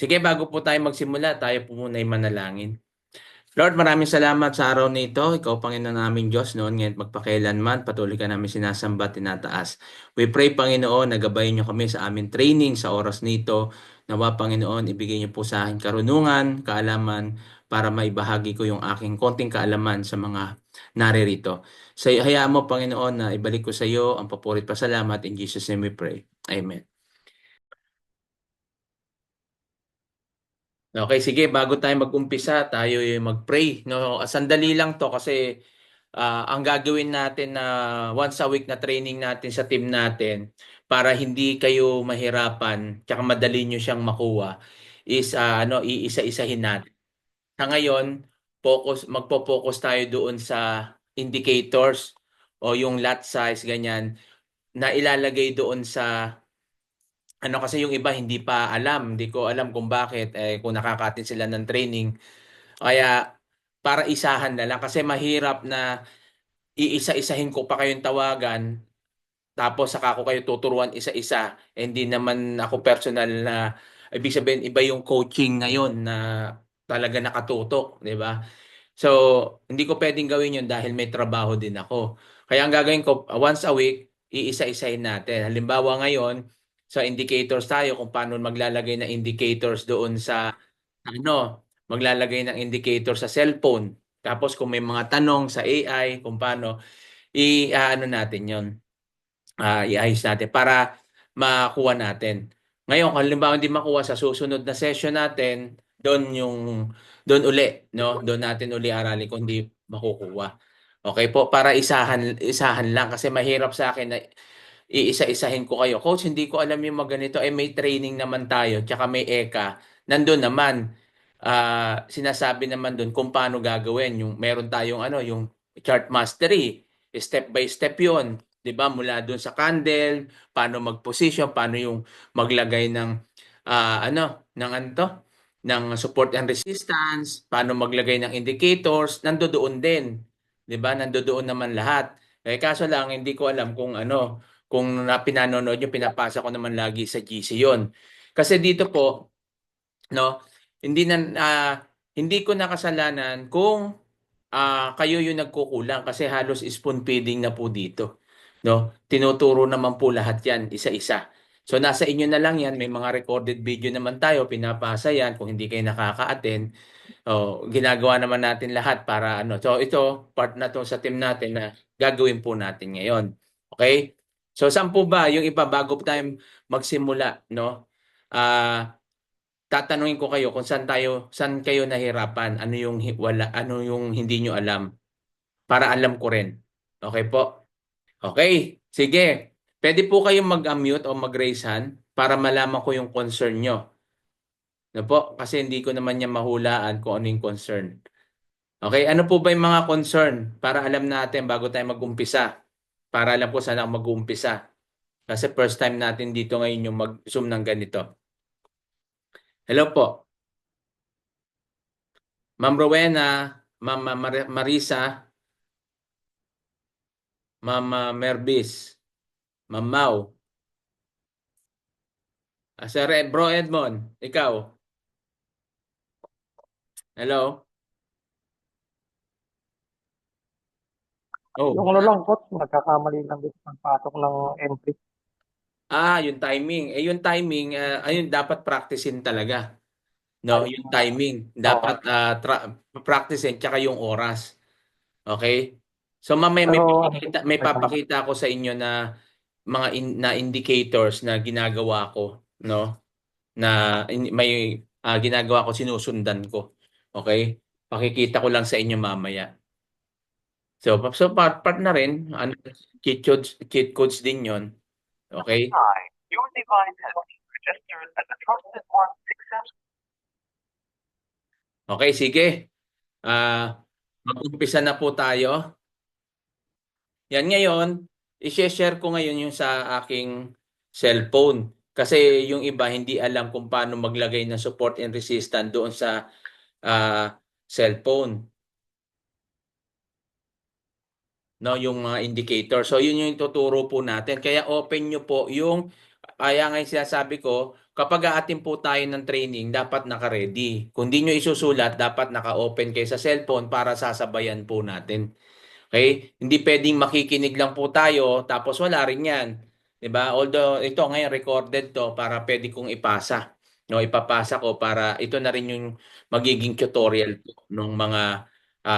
Sige, bago po tayo magsimula, tayo po muna ay manalangin. Lord, maraming salamat sa araw nito. Ikaw, Panginoon naming Diyos, noon ngayon magpakailanman, patuloy ka namin sinasamba at tinataas. We pray, Panginoon, na gabayin niyo kami sa aming training sa oras nito. Nawa, Panginoon, ibigay niyo po sa akin karunungan, kaalaman, para maibahagi ko yung aking konting kaalaman sa mga naririto. Hayaan mo, Panginoon, na ibalik ko sa iyo ang papurit pasalamat. In Jesus' name we pray. Amen. Okay, sige, bago tayo mag-umpisa, tayo yung mag-pray. No, sandali lang to kasi ang gagawin natin na once a week na training natin sa team natin para hindi kayo mahirapan tsaka madali nyo siyang makuha is iisa-isahin natin. Sa ngayon, magpo-focus tayo doon sa indicators o yung lot size ganyan na ilalagay doon sa kasi yung iba hindi pa alam, hindi ko alam kung bakit kung nakakatin sila ng training. Kaya para isahan na lang kasi mahirap na iisa-isahin ko pa kayong tawagan tapos saka ko kayo tuturuan isa-isa. Hindi naman ako personal na ibig sabihin iba yung coaching ngayon na talaga nakatutok, di ba? So, hindi ko pwedeng gawin yun dahil may trabaho din ako. Kaya ang gagawin ko, once a week, iisa-isahin natin. Halimbawa ngayon, sa indicators tayo kung paano maglalagay ng indicators doon sa maglalagay ng indicator sa cellphone. Tapos kung may mga tanong sa AI kung paano, natin 'yon. Iayos natin para makuha natin. Ngayon, kung halimbawa hindi makuha sa susunod na session natin, doon uli, no? Doon natin uli aralin kung hindi makukuha. Okay po, para isahan lang kasi mahirap sa akin na iisa-isahin ko kayo. Coach, hindi ko alam yung mga ganito. May training naman tayo, tsaka may EKA. Nandun naman, sinasabi naman doon kung paano gagawin. Meron tayong yung chart mastery. Step by step yon, 'di ba? Mula doon sa candle, paano mag-position, paano yung maglagay ng ng ng support and resistance, paano maglagay ng indicators, nandoon din. 'Di ba? Nandoon naman lahat. Kaso lang hindi ko alam kung pinanonood nyo, pinapasa ko naman lagi sa GC yon. Kasi dito po, no, hindi na hindi ko nakasalanan kung kayo yung nagkukulang kasi halos spoon feeding na po dito. No? Tinuturo naman po lahat yan, isa-isa. So nasa inyo na lang yan, may mga recorded video naman tayo, pinapasa yan kung hindi kayo nakaka-attend. Ginagawa naman natin lahat para So ito, part na to sa team natin na gagawin po natin ngayon. Okay? So saan po ba yung iba bago tayo magsimula, no? Tatanungin ko kayo kung saan kayo nahirapan, ano yung hindi nyo alam para alam ko rin. Okay po? Okay, sige. Pwede po kayong mag-unmute o mag-raise hand para malaman ko yung concern nyo. No po? Kasi hindi ko naman niya mahulaan kung ano yung concern. Okay, ano po ba yung mga concern para alam natin bago tayo mag-umpisa? Para alam ko saan ako mag-uumpisa. Kasi first time natin dito ngayon yung mag-zoom ng ganito. Hello po. Ma'am Rowena, Ma'am Marisa, Ma'am Mervis, Ma'am Mau. Sir Bro Edmond, ikaw. Hello? Yung Oh. ano lang, coach, nagkakamali lang dito ng pasok ng entry. Yung timing. Yung timing, ayun, dapat practicein talaga. No, Ay, yung timing. Dapat okay. practicein, tsaka yung oras. Okay? So mamaya Pero ano, may may time. papakita ako sa inyo na na indicators na ginagawa ko, no? Na may ginagawa ko, sinusundan ko. Okay? Pakikita ko lang sa inyo mamaya. So part na rin, cheat codes din 'yon. Okay? Hi, your device has been registered as a trusted one successful. Okay, sige. Mag-umpisa na po tayo. Yan ngayon, i-share ko ngayon yung sa aking cellphone. Kasi yung iba hindi alam kung paano maglagay ng support and resistance doon sa cellphone. No, yung mga indicator. So yun yung tuturo po natin. Kaya open nyo po yung kaya nga yung sinasabi ko, kapag aatin po tayo ng training, dapat naka-ready. Kung di nyo isusulat, dapat naka-open kayo sa cellphone para sasabayan po natin. Okay? Hindi pwedeng makikinig lang po tayo tapos wala rin 'yan. 'Di ba? Although ito ngayon recorded to para pwede kong ipasa. No, ipapasa ko para ito na rin yung magiging tutorial ko nung mga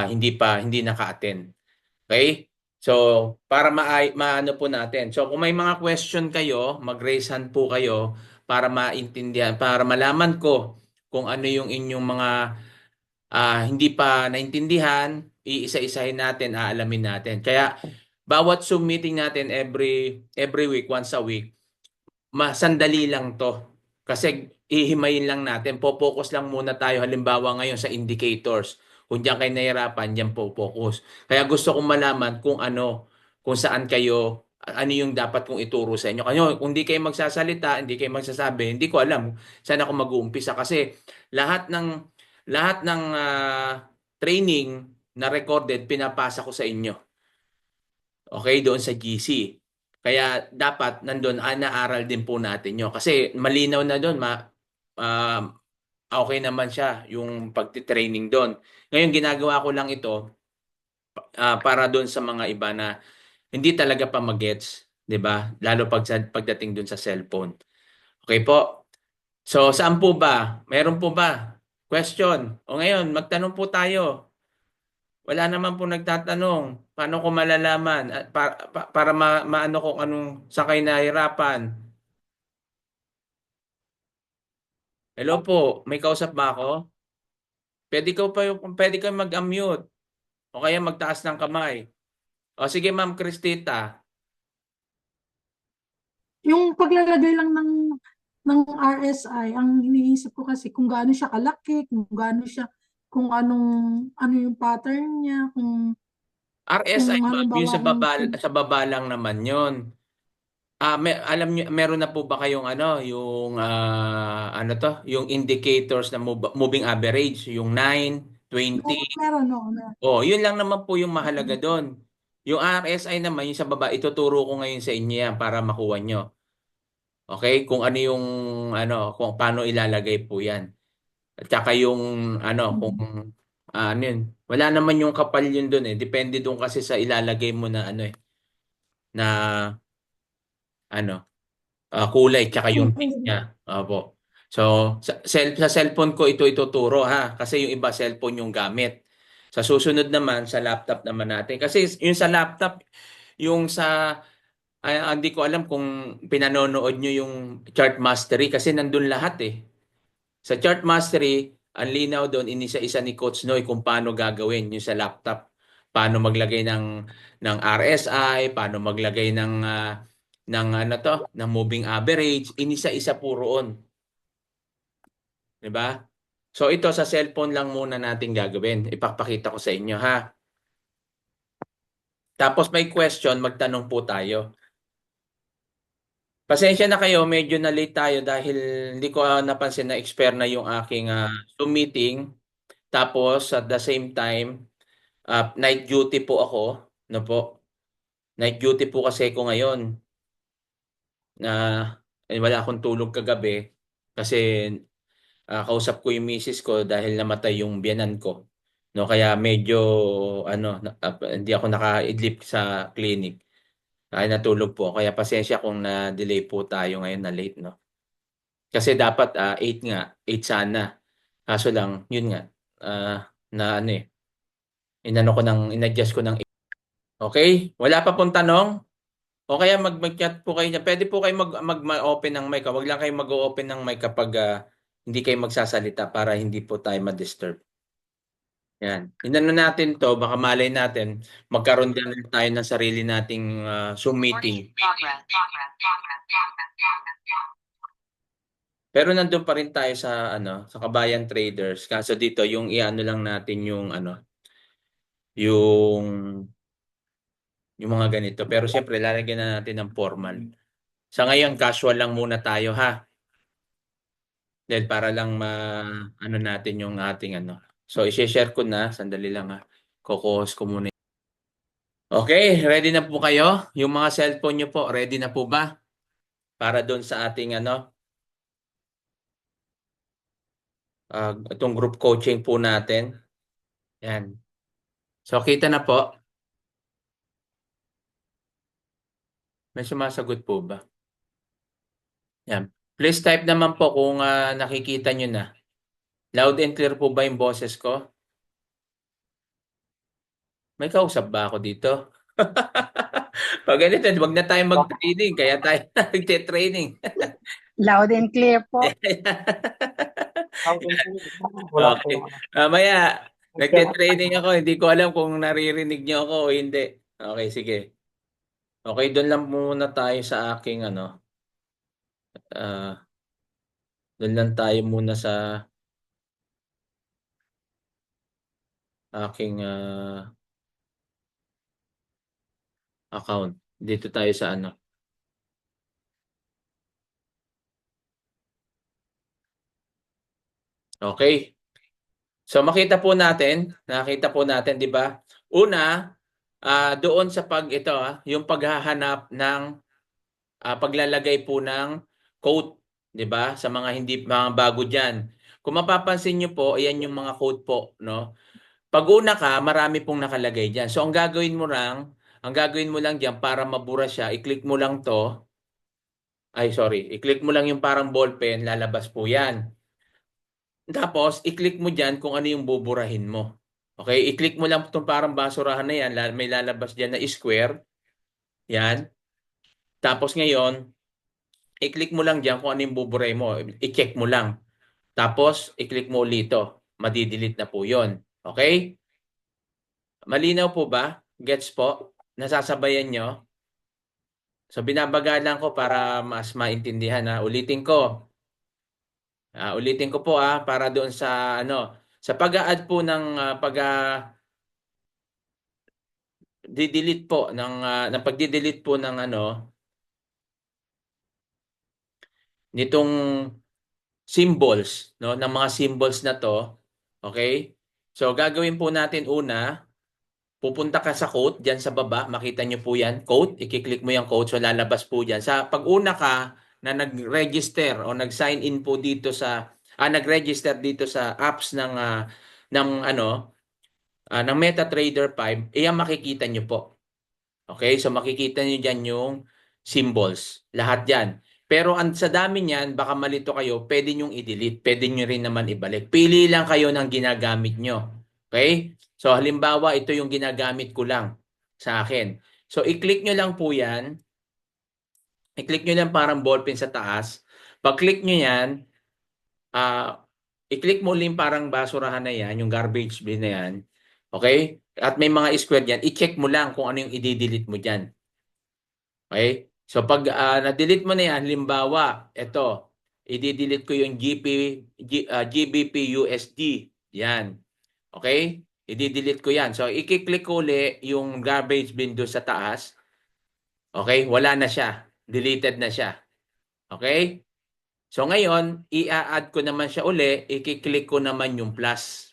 hindi naka-attend. Okay? So, para maano po natin. So, kung may mga question kayo, mag-raise hand po kayo para maintindihan, para malaman ko kung ano yung inyong mga hindi pa naintindihan, iisa-isahin natin, aalamin natin. Kaya bawat Zoom meeting natin every week, once a week, masandali lang to. Kasi ihimayin lang natin. Po-focus lang muna tayo halimbawa ngayon sa indicators. Kung diyan kayo nahirapan, diyan po focus. Kaya gusto kong malaman kung ano, kung saan kayo, ano yung dapat kong ituro sa inyo. Kung hindi kayo magsasalita, hindi kayo magsasabi, hindi ko alam saan ako mag-uumpisa. Kasi lahat ng training na recorded, pinapasa ko sa inyo. Okay, doon sa GC. Kaya dapat nandun, naaral din po natin yun. Kasi malinaw na doon, ah, okay naman siya yung pagtitraining doon. Ngayon, ginagawa ko lang ito para doon sa mga iba na hindi talaga pa magets, 'di ba? Lalo pagdating doon sa cellphone. Okay po. So, saan po ba? Meron po ba? Question. O ngayon, magtanong po tayo. Wala naman po nagtatanong. Paano ko malalaman? Para maano kung anong sa kayo nahirapan. Hello po, may kausap ba ako? Pwede kayo mag-unmute o kaya magtaas ng kamay. O sige, Ma'am Cristita. Yung paglalagay lang ng RSI, ang iniisip ko kasi kung gaano siya kalaki, kung ano yung pattern niya, RSI, kung ma'am, yung halimbawa yung sa baba lang naman yon. Alam niyo, meron na po ba kayong ano to, yung indicators na moving average, yung 9, 20. meron, no, meron. Oh, yun lang naman po yung mahalaga doon. Yung RSI naman, yung sa baba, ituturo ko ngayon sa inyo yan para makuha nyo. Okay? Kung ano yung, kung paano ilalagay po yan. At saka yung, kung, ano yun. Wala naman yung kapal yun doon eh. Depende doon kasi sa ilalagay mo na, na, ano, kulay, tsaka yung tint niya. Opo. So, sa cellphone ko ito ituturo ha. Kasi yung iba cellphone yung gamit. Sa susunod naman, sa laptop naman natin. Kasi yung sa laptop, yung sa hindi ko alam kung pinanonood nyo yung chart mastery kasi nandun lahat eh. Sa chart mastery, ang linaw doon, inisa-isa ni Coach Noy kung paano gagawin yung sa laptop. Paano maglagay ng RSI, paano maglagay ng ano to, ng moving average, inisa-isa po roon. 'Di ba? So ito sa cellphone lang muna natin gagawin. Ipapakita ko sa inyo ha. Tapos may question, magtanong po tayo. Pasensya na kayo, medyo na late tayo dahil hindi ko napansin na expire na yung aking Zoom meeting. Tapos at the same time, night duty po ako, no po. Night duty po kasi ko ngayon na wala akong tulog kagabi kasi kausap ko yung misis ko dahil namatay yung biyanan ko. No, kaya medyo hindi ako naka-idlip sa clinic. Kaya natulog po. Kaya pasensya kung na-delay po tayo ngayon na late, no. Kasi dapat 8 nga, 8 sana. Kaso lang, yun nga, ah, na ano eh, in-adjust ko ng 8. Okay? Wala pa pong tanong? O kaya mag-chat po kayo niya. Pwede po kayo mag-open ng mic. Huwag lang kayo mag-open ng mic kapag hindi kayo magsasalita para hindi po tayo ma-disturb. Yan. Inano natin to, baka malay natin, magkaroon din tayo ng sarili nating Zoom meeting. Pero nandun pa rin tayo sa sa Kabayan Traders. Kaso dito yung iano lang natin yung yung mga ganito. Pero siyempre lalagyan na natin ng formal. Sa ngayon casual lang muna tayo ha. Dahil para lang natin yung ating So i-share ko na, sandali lang ha. Ko muna. Okay, ready na po kayo? Yung mga cellphone nyo po, ready na po ba? Para doon sa ating itong group coaching po natin. Yan. So, kita na po. May sumasagot po ba? Yan. Please type naman po kung nakikita nyo na. Loud and clear po ba yung boses ko? May kausap ba ako dito? Pag ganito, wag na tayo mag-training. Kaya tayo nagte-training. Loud and clear po. Wala po Okay. yung ano. Mamaya, nagte-training ako. Hindi ko alam kung naririnig nyo ako o hindi. Okay, sige. Okay, doon lang muna tayo sa aking doon lang tayo muna sa aking account. Dito tayo sa Okay. So makita po natin, nakita po natin, 'di ba? Una, doon sa yung paghahanap ng paglalagay po ng quote, 'di ba? Sa mga hindi mga bago diyan. Kung mapapansin niyo po, ayan yung mga quote po, no? Pag una ka, marami pong nakalagay diyan. So ang gagawin mo lang diyan para mabura siya, i-click mo lang 'to. Ay, sorry. I-click mo lang yung parang ballpen, lalabas po 'yan. Tapos, i-click mo dyan kung ano yung buburahin mo. Okay? I-click mo lang itong parang basurahan na yan. May lalabas dyan na square. Yan. Tapos ngayon, i-click mo lang dyan kung ano yung buburahin mo. I-check mo lang. Tapos, i-click mo ulit ito. Madidelete na po yon. Okay? Malinaw po ba? Gets po? Nasasabayan nyo? So, binabagalan ko para mas maintindihan. Ulitin ko. Ulitin ko po para doon sa sa pag-a-add po ng di-delete po ng pagdi-delete po ng nitong symbols, no, ng mga symbols na to. Okay? So gagawin po natin una, pupunta ka sa quote diyan sa baba, makita niyo po 'yan, quote, i-click mo 'yung quote so lalabas po diyan. Sa pag-una ka na nag-register o nag-sign in po dito sa nag-register dito sa apps ng ng MetaTrader 5, iyan makikita niyo po. Okay, so makikita niyo diyan yung symbols, lahat 'yan. Pero sa dami niyan, baka malito kayo, pwede niyo i-delete, pwede niyo rin naman ibalik. Pili lang kayo ng ginagamit niyo. Okay? So halimbawa, ito yung ginagamit ko lang sa akin. So i-click niyo lang po 'yan. I-click niyo lang parang ballpen sa taas. Pag-click niyo 'yan, i-click mo ulit parang basurahan na 'yan, yung garbage bin na 'yan. Okay? At may mga square diyan, i-check mo lang kung ano yung i-delete mo diyan. Okay? So pag na-delete mo na yan, halimbawa, ito, i-delete ko yung GBP USD. Yan. Okay? I-delete ko yan. So i-click ko ulit yung garbage bin doon sa taas. Okay? Wala na siya. Deleted na siya. Okay? So ngayon, i-add ko naman siya uli, i-click ko naman yung plus.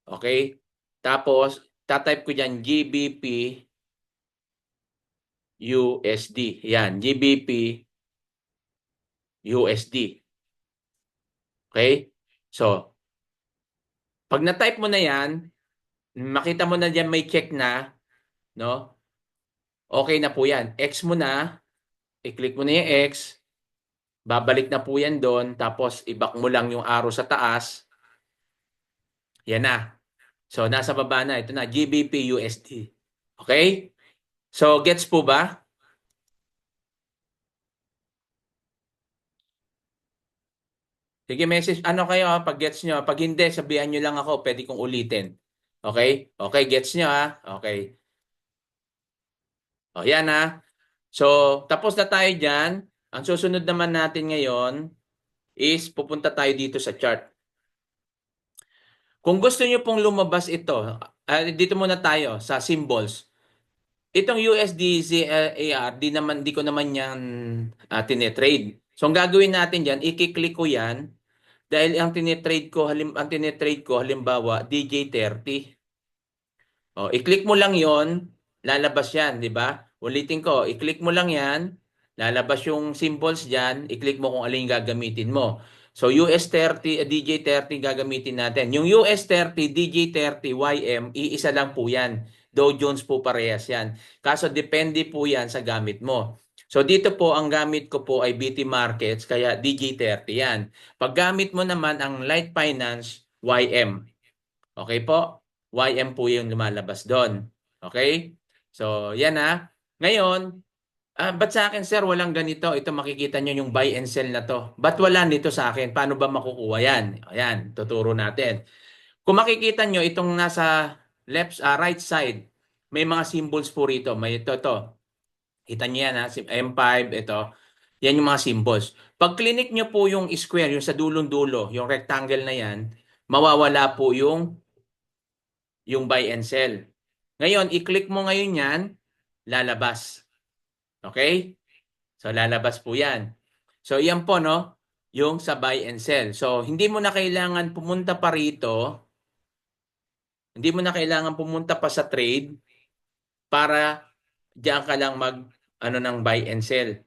Okay? Tapos, tatype ko dyan GBP USD. Yan, GBP USD. Okay? So, pag na-type mo na yan, makita mo na diyan may check na, no? Okay na po yan. X mo na, i-click mo na yung X, babalik na po yan doon, tapos i-back mo lang yung arrow sa taas. Yan na. So, nasa baba na. Ito na, GBP USD. Okay? So, gets po ba? Sige, message. Ano kayo pag gets nyo? Pag hindi, sabihan nyo lang ako. Pwede kong ulitin. Okay? Okay, gets nyo Okay. O, yan So, tapos na tayo dyan. Ang susunod naman natin ngayon is pupunta tayo dito sa chart. Kung gusto nyo pong lumabas ito, dito muna tayo sa symbols. Itong USD-CAR, di ko naman yan tinetrade. So, ang gagawin natin dyan, i-click ko yan dahil ang tinetrade ko halimbawa DJ30. O, i-click mo lang yon, lalabas yan, di ba? Ulitin ko, i-click mo lang yan, lalabas yung symbols dyan, i-click mo kung alin gagamitin mo. So US30, DJ30 gagamitin natin. Yung US30, DJ30, YM, iisa lang po yan. Dow Jones po parehas yan. Kaso depende po yan sa gamit mo. So dito po ang gamit ko po ay BT Markets kaya DJ30 yan. Pag gamit mo naman ang Light Finance, YM. Okay po? YM po yung lumalabas doon. Okay? So yan ha. Ngayon, ba't sa akin sir walang ganito? Ito makikita nyo yung buy and sell na to. Ba't wala nito sa akin? Paano ba makukuha yan? Ayan, tuturo natin. Kung makikita nyo itong nasa right side, may mga symbols po rito. May ito. Kita nyo yan ha, M5, ito. Yan yung mga symbols. Pag clinic nyo po yung square, yung sa dulong-dulo, yung rectangle na yan, mawawala po yung buy and sell. Ngayon, i-click mo ngayon yan, lalabas. Okay? So, lalabas po yan. So, yan po, no? Yung sa buy and sell. So, hindi mo na kailangan pumunta pa rito. Hindi mo na kailangan pumunta pa sa trade para diyan ka lang ng buy and sell.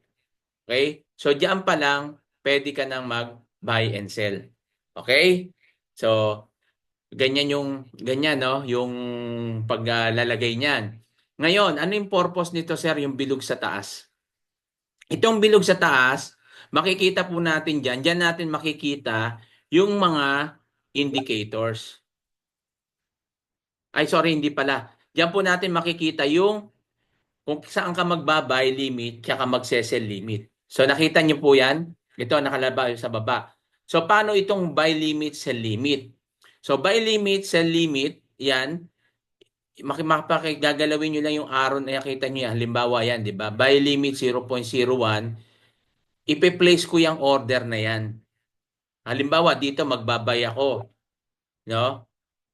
Okay? So, diyan pa lang, pwede ka nang mag-buy and sell. Okay? So, ganyan, no? Yung paglalagay niyan. Ngayon, ano yung purpose nito, sir? Yung bilog sa taas. Itong bilog sa taas, makikita po natin dyan. Dyan natin makikita yung mga indicators. Ay, sorry, hindi pala. Dyan po natin makikita yung kung saan ka magbabay limit tsaka magsesell limit. So, nakita niyo po yan? Ito, nakalabas sa baba. So, paano itong buy limit, sell limit? So, buy limit, sell limit, yan. Gagalawin nyo lang yung arrow na nakita nyo yan. Halimbawa yan, di ba? Buy limit 0.01. Ipe-place ko yung order na yan. Halimbawa, dito magbabay ako. No?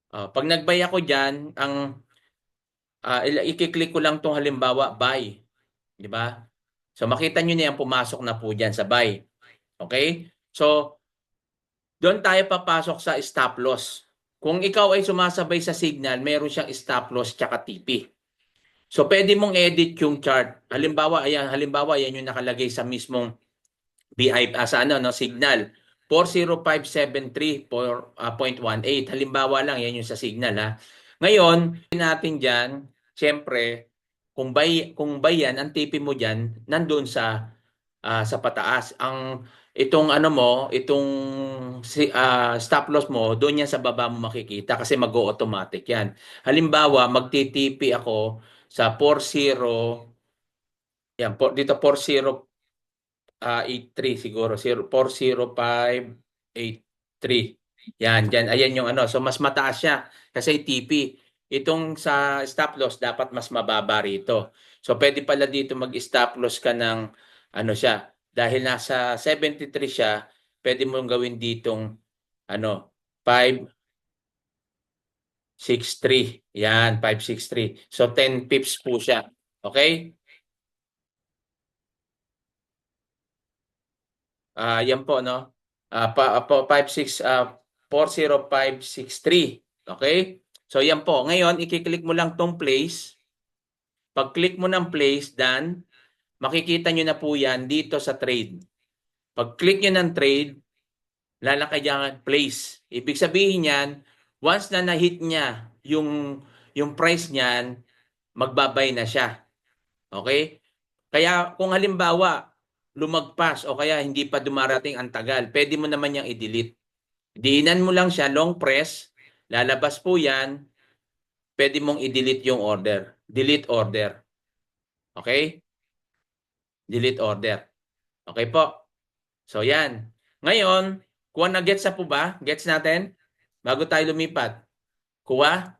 Pag nagbay ako dyan, i-click ko lang itong halimbawa, buy. Di ba? So, makita nyo na yan, pumasok na po dyan sa buy. Okay? So, doon tayo papasok sa stop loss. Kung ikaw ay sumasabay sa signal, meron siyang stop loss tsaka TP. So, pwede mong edit yung chart. Halimbawa, yan yung nakalagay sa mismong signal. 40573.18. Halimbawa lang, yan yung sa signal ha. Ngayon, natin dyan, syempre, kung buy yan, ang TP mo dyan, nandun sa pataas. Itong stop loss mo, doon yan sa baba mo makikita kasi mag-o-automatic yan. Halimbawa, magti-TP ako sa 40, yan, dito 4083 siguro, 40583. Yan, dyan, ayan yung So, mas mataas siya kasi TP. Itong sa stop loss, dapat mas mababa rito. So, pwede pala dito mag-stop loss ka ng siya. Dahil nasa 73 siya, pwede mong gawin ditong 563. Yan, 563. So, 10 pips po siya. Okay? Yan po, no? 40563. Okay? So, yan po. Ngayon, i-click mo lang tong place. Pag-click mo ng place, done, makikita nyo na po yan dito sa trade. Pag-click nyo ng trade, lalakay dyan place. Ibig sabihin yan, once na na-hit niya yung price niyan, magbabay na siya. Okay? Kaya kung halimbawa, lumagpas o kaya hindi pa dumarating ang tagal, pwede mo naman yang i-delete. Diinan mo lang siya, long press, lalabas po yan, pwede mong i-delete yung order. Delete order. Okay? Delete order. Okay po? So yan. Ngayon, kuha na gets na po ba? Gets natin? Bago tayo lumipat. Kuha?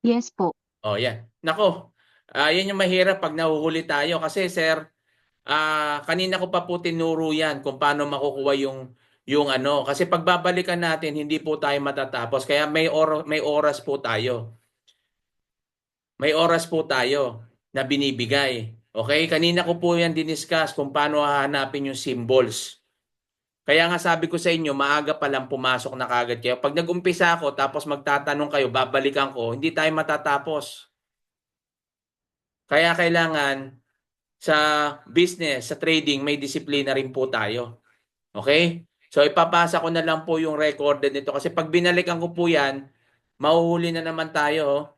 Yes po. Oh, yan. Nako. Yan yung mahirap pag nahuhuli tayo kasi sir, kanina ko pa po tinuro yan kung paano makukuha yung kasi pagbabalikan natin hindi po tayo matatapos kaya may oras po tayo. May oras po tayo na binibigay. Okay? Kanina ko po yan diniscuss kung paano hahanapin yung symbols. Kaya nga sabi ko sa inyo, maaga pa lang pumasok na kagad kayo. Pag nag-umpisa ako tapos magtatanong kayo, babalikan ko, hindi tayo matatapos. Kaya kailangan sa business, sa trading, may disiplina rin po tayo. Okay? So ipapasa ko na lang po yung recorded nito kasi pag binalikan ko po yan, mahuhuli na naman tayo. Oh.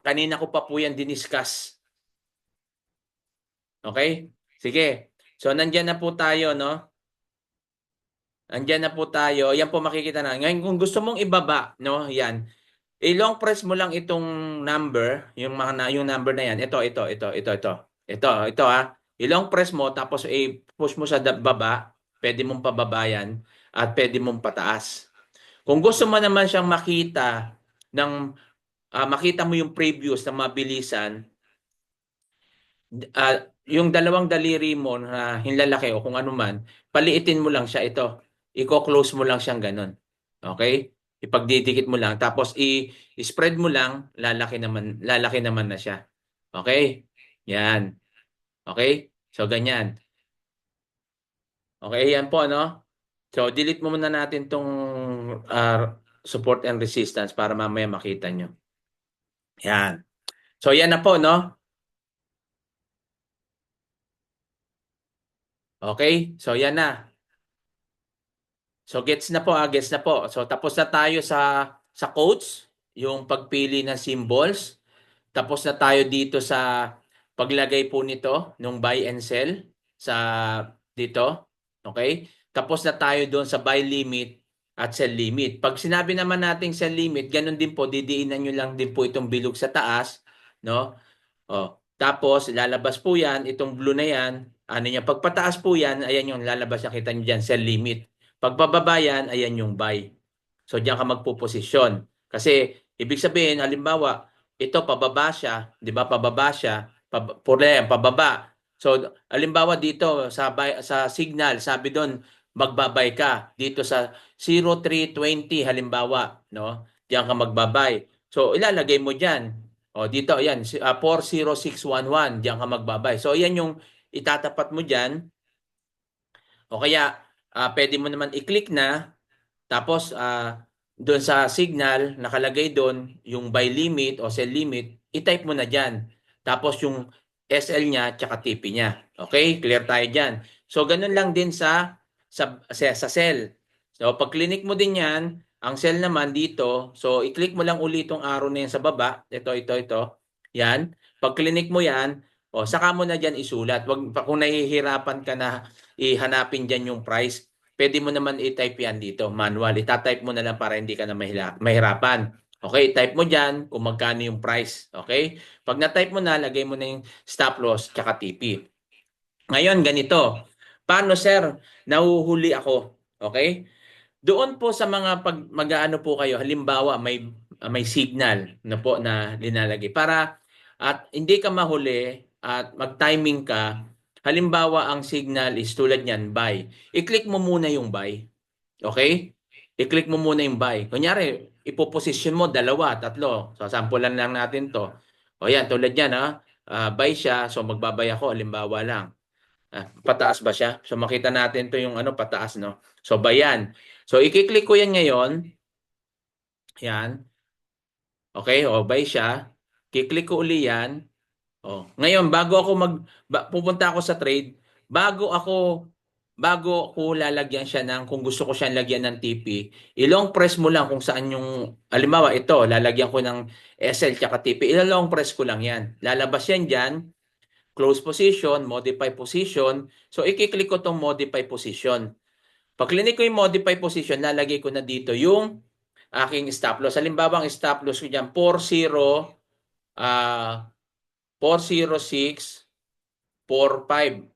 Kanina ko pa po yan diniscuss. Okay? Sige. So nandyan na po tayo, no? Nandyan na po tayo. Yan po makikita na. Ngayon, kung gusto mong ibaba, no? Yan. I-long press mo lang itong number, yung number na yan. Ito ha. I-long press mo tapos i-push mo sa baba. Pwede mong pababa yan at pwede mong pataas. Kung gusto mo naman siyang makita makita mo yung previous na mabilisan, yung dalawang daliri mo na hinlalaki o kung ano man, paliitin mo lang siya ito. Iko-close mo lang siyang ganun. Okay? Ipagdidikit mo lang tapos i-spread mo lang, lalaki naman na siya. Okay? Yan. Okay? So ganyan. Okay, yan po no. So delete mo muna natin tong support and resistance para mamaya makita nyo. Yan. So yan na po no. Okay? So yan na. So gets na po, gets na po. So tapos na tayo sa quotes, yung pagpili ng symbols. Tapos na tayo dito sa paglagay po nito nung buy and sell sa dito. Okay? Tapos na tayo doon sa buy limit at sell limit. Pag sinabi naman nating sell limit, ganun din po, didiinan nyo lang din po itong bilog sa taas, no? Oh, tapos lalabas po 'yan, itong blue na 'yan. Ano niya, pagpataas po 'yan, ayan yung lalabas, nakita niyo diyan, sell limit. Pagpababa yan, ayan yung buy. So diyan ka magpoposisyon. Kasi ibig sabihin, halimbawa, ito pababa siya, 'di ba? Pababa siya, pababa. So halimbawa dito sa signal, sabi doon magbabay ka dito sa 0320 halimbawa, no? Diyan ka magbabay. So ilalagay mo diyan. O dito ayan, 40611, diyan ka magbabay. So ayan yung itatapat mo diyan. O kaya pwede mo naman i-click na tapos doon sa signal nakalagay doon yung buy limit o sell limit, i-type mo na diyan. Tapos yung SL niya tsaka TP niya. Okay? Clear tayo diyan. So ganun lang din sa sell. So pag click mo din 'yan, ang sell naman dito, so i-click mo lang ulit itong arrow na yan sa baba. Ito. Yan. Pag click mo yan, saka mo na dyan isulat. Kung nahihirapan ka na ihanapin dyan yung price, pwede mo naman i-type yan dito, manual. Ita-type mo na lang para hindi ka na mahirapan. Okay, type mo dyan kung magkano yung price. Okay? Pag na-type mo na, lagay mo na yung stop loss tsaka TP. Ngayon, ganito. Paano, sir? Nahuhuli ako. Okay? Doon po sa mga pag mag-aano po kayo, halimbawa may signal na po na linalagay para at hindi ka mahuli at mag-timing ka. Halimbawa ang signal is tulad niyan, buy. I-click mo muna yung buy. Okay? I-click mo muna yung buy. Kunyari, ipoposition mo dalawa, tatlo. So sampulan lang natin 'to. O yan, tulad niyan buy siya, so magbabay ako halimbawa lang. Pataas ba siya? So makita natin 'to yung pataas no. So bayan. So i-click ko yan ngayon. Yan. Okay, buy siya. I-click ko uli yan. Ngayon bago ako pupunta ako sa trade, bago ako lalagyan siya kung gusto ko siyang lagyan ng TP, i-long press mo lang kung saan yung halimbawa ito, lalagyan ko ng SL tsaka TP. I-long press ko lang yan. Lalabas yan diyan. Close position, modify position. So, i-click ko itong modify position. Pag click ko yung modify position, lalagay ko na dito yung aking stop loss. Halimbawa, ang stop loss ko dyan, 40645.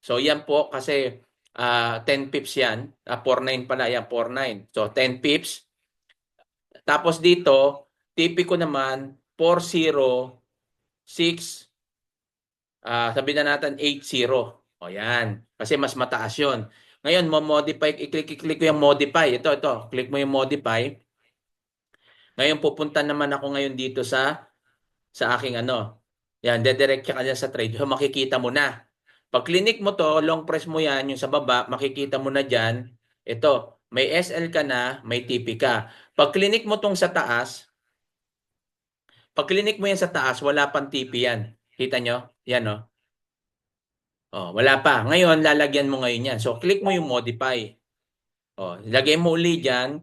So, yan po kasi 10 pips yan. 49 pala, yan, 49. So, 10 pips. Tapos dito, TP ko naman, 406 sabi na natin 80. O yan. Kasi mas mataas yun. Ngayon, modify, i-click ko yung modify. Ito. Click mo yung modify. Ngayon, pupunta naman ako ngayon dito sa aking Yan, dedirect ka sa trade. So, makikita mo na. Pag click mo to, long press mo yan, yung sa baba, makikita mo na dyan. Ito, may SL ka na, may TP ka. Pag click mo tong sa taas, wala pang TP yan. Kita nyo? Yan, Oh, wala pa. Ngayon, lalagyan mo ngayon yan. So, click mo yung modify. Oh, lagay mo uli dyan,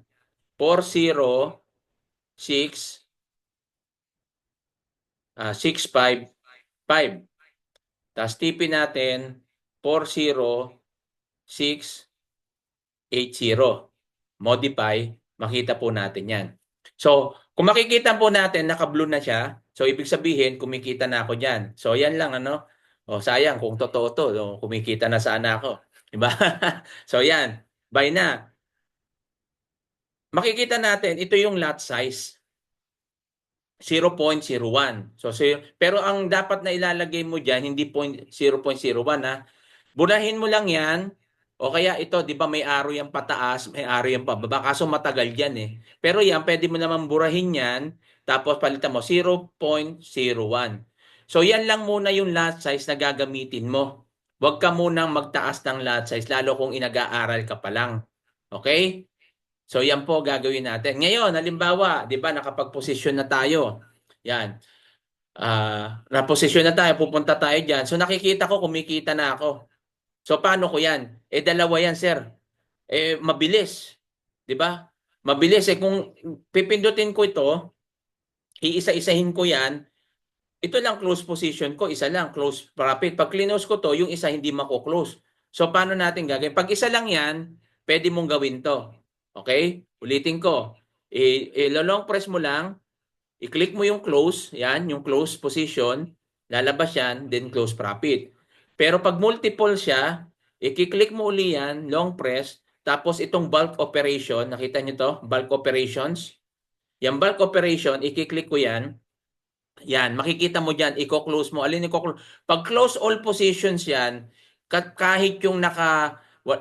406, 655. Tapos tipin natin, 40680. Modify, makita po natin yan. So, kung makikita po natin, naka-blue na siya. So, ibig sabihin, kumikita na ako dyan. So, yan lang, ano? O, sayang, kung totoo to, kumikita na sana ako. Diba? So, yan. Buy na. Makikita natin, ito yung lot size. 0.01. So, pero ang dapat na ilalagay mo dyan, hindi 0.01 ha. Bunahin mo lang yan. O kaya ito, di ba may arrow yan pataas, may arrow yan pababa. Kaso matagal yan eh. Pero yan, pwede mo naman burahin yan. Tapos palitan mo 0.01. So yan lang muna yung lot size na gagamitin mo. Huwag ka munang magtaas ng lot size, lalo kung inag-aaral ka pa lang. Okay? So yan po gagawin natin. Ngayon, halimbawa, 'di ba nakapag-posisyon na tayo. Yan. Na-posisyon na tayo, pupunta tayo diyan. So nakikita ko kumikita na ako. So paano ko 'yan? Dalawa 'yan, sir. Mabilis. 'Di ba? Mabilis kung pipindutin ko ito, iisa-isahin ko 'yan. Ito lang close position ko, isa lang close profit. Pag close ko to, yung isa hindi mako-close. So paano natin gagawin? Pag isa lang 'yan, pwede mong gawin to. Okay? Ulitin ko. I-long press mo lang, i-click mo yung close, yan, yung close position, lalabas yan, then close profit. Pero pag multiple siya, i-click mo uli yan, long press, tapos itong bulk operation, nakita nyo to? Bulk operations. Yung bulk operation, i-click ko yan. Yan, makikita mo dyan, i-close mo. Alin i-close? Pag close all positions yan, kahit yung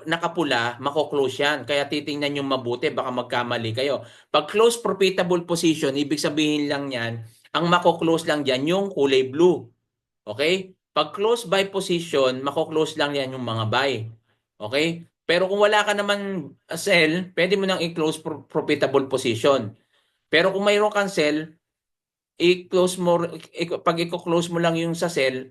nakapula, mako-close yan. Kaya titingnan yung mabuti, baka magkamali kayo. Pag close profitable position, ibig sabihin lang yan, ang mako-close lang dyan yung kulay blue. Okay? Pag close buy position, mako-close lang yan yung mga buy. Okay? Pero kung wala ka naman sell, pwede mo nang i-close profitable position. Pero kung mayroon kang sell, i-close mo, pag i-close mo lang yung sa sell,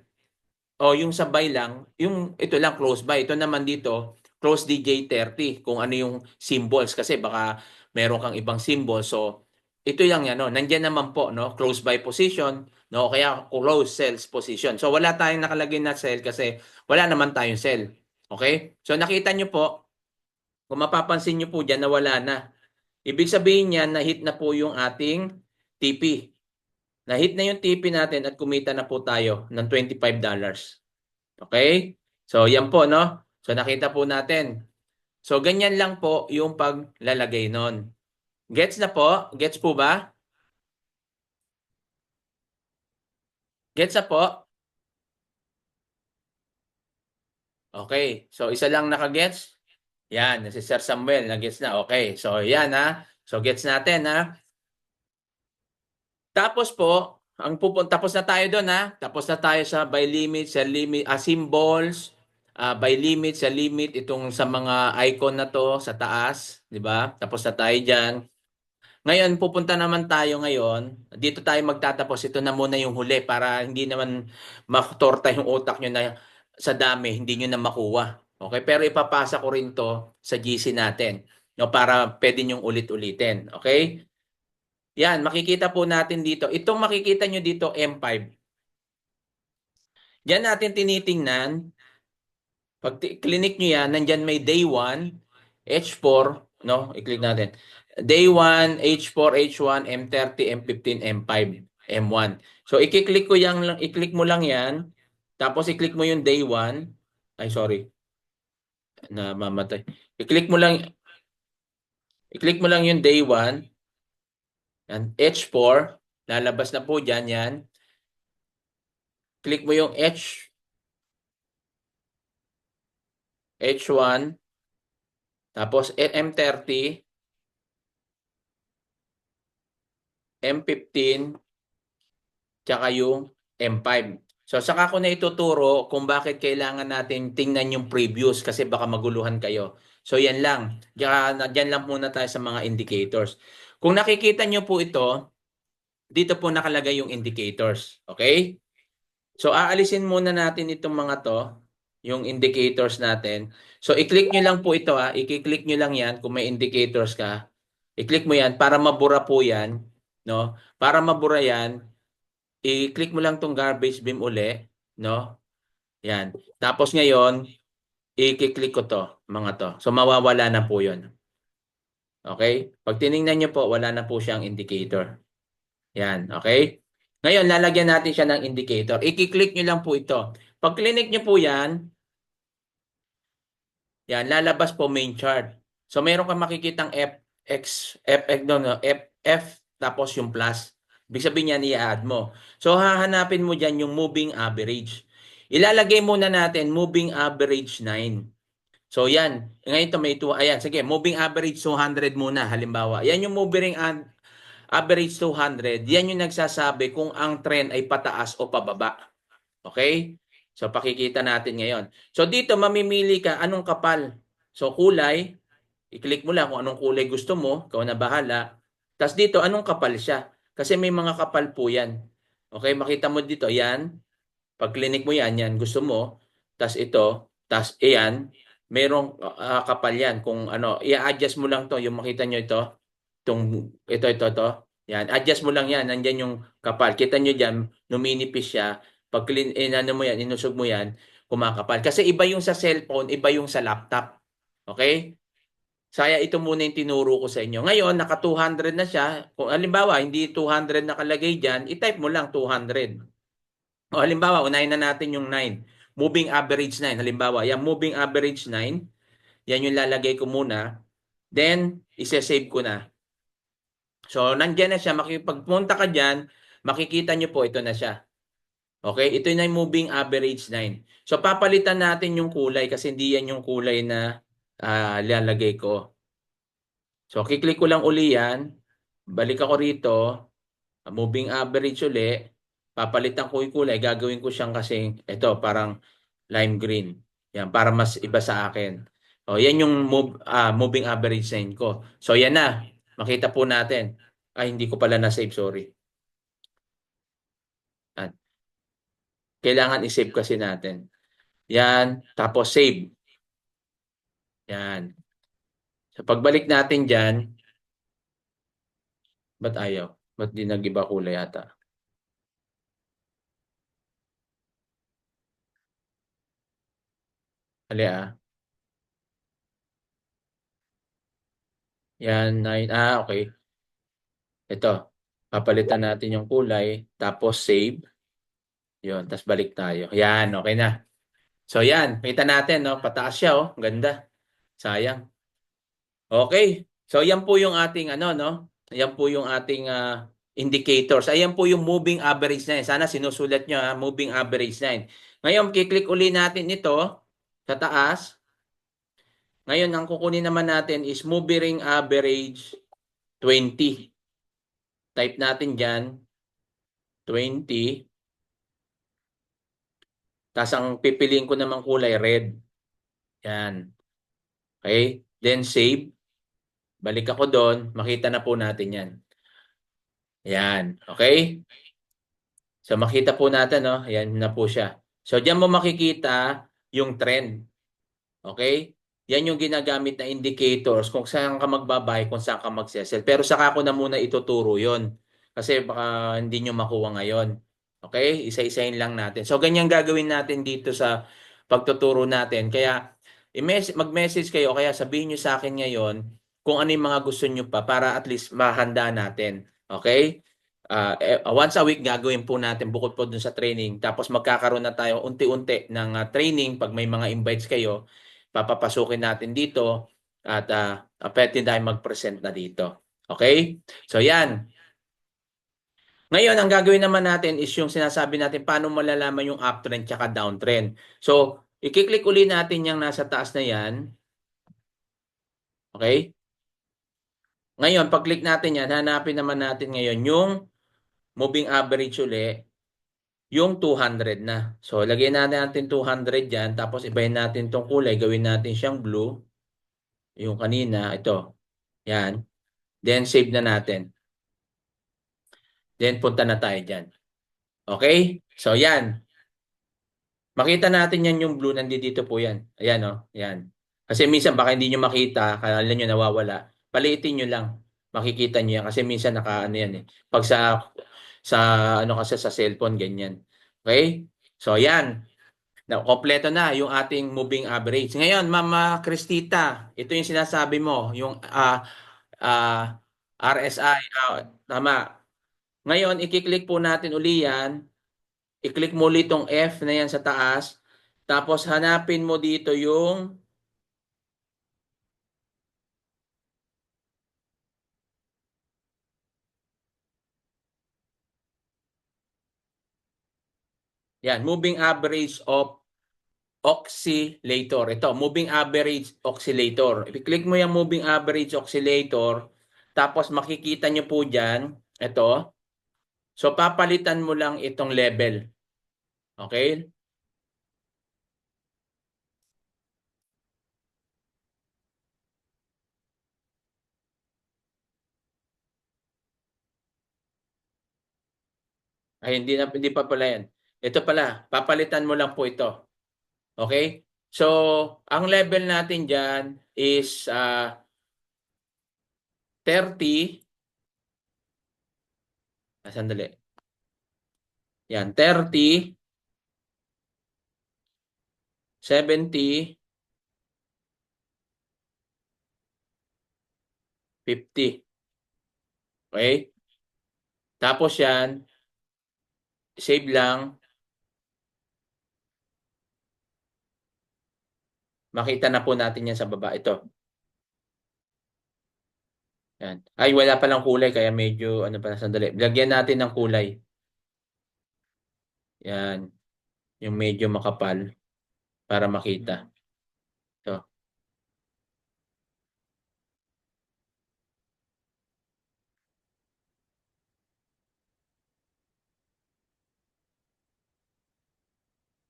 o yung sa buy lang, yung ito lang close buy. Ito naman dito, close DJ30 kung ano yung symbols kasi baka meron kang ibang symbol. So ito yung ano, nandiyan naman po no, close buy position, no, kaya close sales position. So wala tayong nakalagay na sell kasi wala naman tayong sell. Okay? So nakita nyo po, kung mapapansin nyo po diyan na wala na. Ibig sabihin niyan na hit na po yung ating TP. Na-hit na yung TP natin at kumita na po tayo ng $25. Okay? So, yan po, no? So, nakita po natin. So, ganyan lang po yung paglalagay nun. Gets na po? Gets po ba? Gets na po? Okay. So, isa lang nakagets? Yan, si Sir Samuel, nagets na. Okay. So, yan ha. So, gets natin ha. Tapos po, tapos na tayo doon ha. Tapos na tayo sa by limit, sell limit, symbols, by limit, sell limit, itong sa mga icon na to sa taas, di ba? Tapos na tayo diyan. Ngayon, pupunta naman tayo ngayon. Dito tayo magtatapos. Ito na muna yung huli para hindi naman matorta yung utak nyo na sa dami, hindi nyo na makuha. Okay? Pero ipapasa ko rin to sa GC natin. No, para pwede nyong ulit-ulitin. Okay? Yan, makikita po natin dito. Itong makikita nyo dito, M5. Diyan natin tinitingnan. Pag clinic nyo yan, nandyan may day 1, H4, no? I-click natin. Day 1, H4, H1, M30, M15, M5, M1. So, i-click ko yan, i-click mo lang yan. Tapos, i-click mo yung day 1. Ay, sorry. Namamatay. I-click mo lang yung day 1. And H4, lalabas na po dyan yan. Click mo yung H1, tapos M30, M15, tsaka yung M5. So, saka ko na ituturo kung bakit kailangan natin tingnan yung previous kasi baka maguluhan kayo. So, yan lang. Diyan lang muna tayo sa mga indicators. Kung nakikita nyo po ito, dito po nakalagay yung indicators. Okay? So, aalisin muna natin itong mga to. yung indicators natin. So, i-click nyo lang po ito I-click nyo lang yan kung may indicators ka. I-click mo yan para mabura po yan. No? Para mabura yan, i-click mo lang tong garbage beam uli. No? Yan. Tapos ngayon, i-click ko to, mga to. So, mawawala na po yun. Okay? Pag tiningnan nyo po, wala na po siyang indicator. Yan. Okay? Ngayon, lalagyan natin siya ng indicator. I-click nyo lang po ito. Pag click nyo po yan, lalabas po main chart. So, meron kang makikitang F, tapos yung plus. Ibig sabihin yan, i-add mo. So, hahanapin mo dyan yung moving average. Ilalagay muna natin moving average 9. So, yan. Ngayon ito may 2. Ayan, sige. Moving average 200 muna, halimbawa. Yan yung moving average 200. Yan yung nagsasabi kung ang trend ay pataas o pababa. Okay? So, pakikita natin ngayon. So, dito mamimili ka anong kapal. So, kulay. I-click mo lang kung anong kulay gusto mo. Ikaw na bahala. Tapos dito, anong kapal siya. Kasi may mga kapal po yan. Okay? Makita mo dito, yan. Pag clinic mo yan, yan. Gusto mo. Tapos ito. Tapos yan. Merong kapal yan. Kung ano, i-adjust mo lang to. Yung makita nyo ito. Ito. Yan. Adjust mo lang yan. Nandyan yung kapal. Kita nyo dyan, numinipis siya. Pag inano mo yan, inusog mo yan, kumakapal. Kasi iba yung sa cellphone, iba yung sa laptop. Okay? Saya ito muna yung tinuro ko sa inyo. Ngayon, naka 200 na siya. Kung halimbawa, hindi 200 nakalagay dyan, i-type mo lang 200. O halimbawa, unahin na natin yung 9. Moving average 9. Halimbawa, yung moving average 9, yan yung lalagay ko muna. Then, isa-save ko na. So, nandyan na siya. Pagpunta ka dyan, makikita nyo po, ito na siya. Okay? Ito na yung moving average 9. So, papalitan natin yung kulay kasi hindi yan yung kulay na lalagay ko. So, kiklik ko lang uli yan. Balik ako rito. Moving average uli. Papalitan ko yung kulay. Gagawin ko siyang kasing, ito, parang lime green. Yan, para mas iba sa akin. O, yan yung moving average 9 ko. So, yan na. Makita po natin. Ay, hindi ko pala na-save, sorry. At, kailangan i-save kasi natin. Yan, tapos save. Yan. So, pagbalik natin dyan, ba't ayaw? Ba't di nag-iba kulay yata? Ali Yan, 9. Okay. Ito. Papalitan natin yung kulay. Tapos save. Yun. Tapos balik tayo. Yan. Okay na. So yan. Kita natin, no? Pataas siya, oh. Ganda. Sayang. Okay. So yan po yung ating ano, no? Yan po yung ating indicators. Ayan po yung moving average na. Sana sinusulat nyo, moving average na. Ngayon, kiklik uli natin ito sa taas. Ngayon, ang kukunin naman natin is moving average 20. Type natin dyan, 20. Tapos ang pipiliin ko naman kulay red. Yan. Okay? Then save. Balik ako doon. Makita na po natin yan. Yan. Okay? So makita po natin, no? Yan na po siya. So diyan mo makikita yung trend. Okay? Yan yung ginagamit na indicators kung saan ka magbabay, kung saan ka magsesell. Pero saka ko na muna ituturo yon. Kasi baka hindi nyo makuha ngayon. Okay? Isa-isahin lang natin. So, ganyan gagawin natin dito sa pagtuturo natin. Kaya, mag-message kayo, kaya sabihin nyo sa akin ngayon kung ano yung mga gusto nyo pa para at least mahanda natin. Okay? Once a week gagawin po natin bukod po dun sa training. Tapos magkakaroon na tayo unti-unti ng training pag may mga invites kayo. Papapasukin natin dito at pwede tayo mag-present na dito. Okay? So yan. Ngayon, ang gagawin naman natin is yung sinasabi natin paano malalaman yung uptrend tsaka downtrend. So, i-click uli natin yung nasa taas na yan. Okay? Ngayon, pag-click natin yan, hanapin naman natin ngayon yung moving average uli, yung 200 na. So, lagyan natin 200 dyan, tapos ibahin natin tong kulay, gawin natin siyang blue. Yung kanina, ito. Yan. Then, save na natin. Then, punta na tayo dyan. Okay? So, yan. Makita natin yan yung blue, nandito po yan. Ayan o, yan. Kasi minsan baka hindi nyo makita, kala nyo nawawala. Paliitin nyo lang. Makikita nyo yan kasi minsan ano yan eh. Pag sa ano kasi sa cellphone, ganyan. Okay? So yan. Kompleto na yung ating moving average. Ngayon, Mama Cristita, ito yung sinasabi mo, yung RSI. Tama. Ngayon, i-click po natin uli yan. I-click mo ulit tong F na yan sa taas. Tapos hanapin mo dito yung yan, moving average of oscillator. Ito, moving average oscillator. I-click mo yung moving average oscillator. Tapos makikita nyo po dyan, ito. So papalitan mo lang itong level. Okay? Ay, hindi pa pala yan. Ito pala, papalitan mo lang po ito. Okay? So, ang level natin dyan is 30. Sandali. Yan, 30, 70, 50. Okay? Tapos yan, save lang. Makita na po natin yan sa baba. Ito. Yan. Ay, wala palang kulay kaya medyo ano pa, sandali. Lagyan natin ng kulay. Yan. Yung medyo makapal para makita. Ito.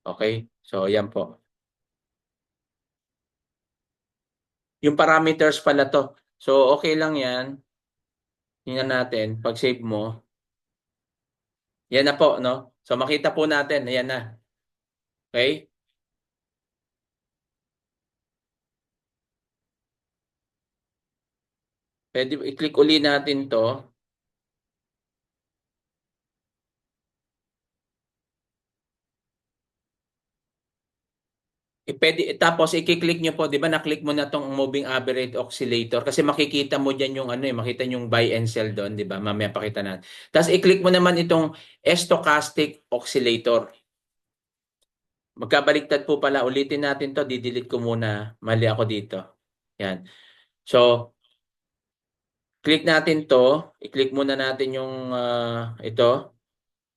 Okay? So, yan po. Yung parameters pala to. So, okay lang yan. Tingnan natin. Pag save mo. Yan na po, no? So, makita po natin. Ayan na. Okay? Pwede i-click uli natin to. Tapos i-click nyo po, 'di ba? Na-click mo na tong moving average oscillator kasi makikita mo diyan yung ano makita yung buy and sell doon, 'di ba? Mamaya pakita natin. Tapos i-click mo naman itong stochastic oscillator. Magkabaliktad po pala. Ulitin natin 'to. Di-delete ko muna. Mali ako dito. Yan. So, click natin 'to. I-click muna natin yung ito,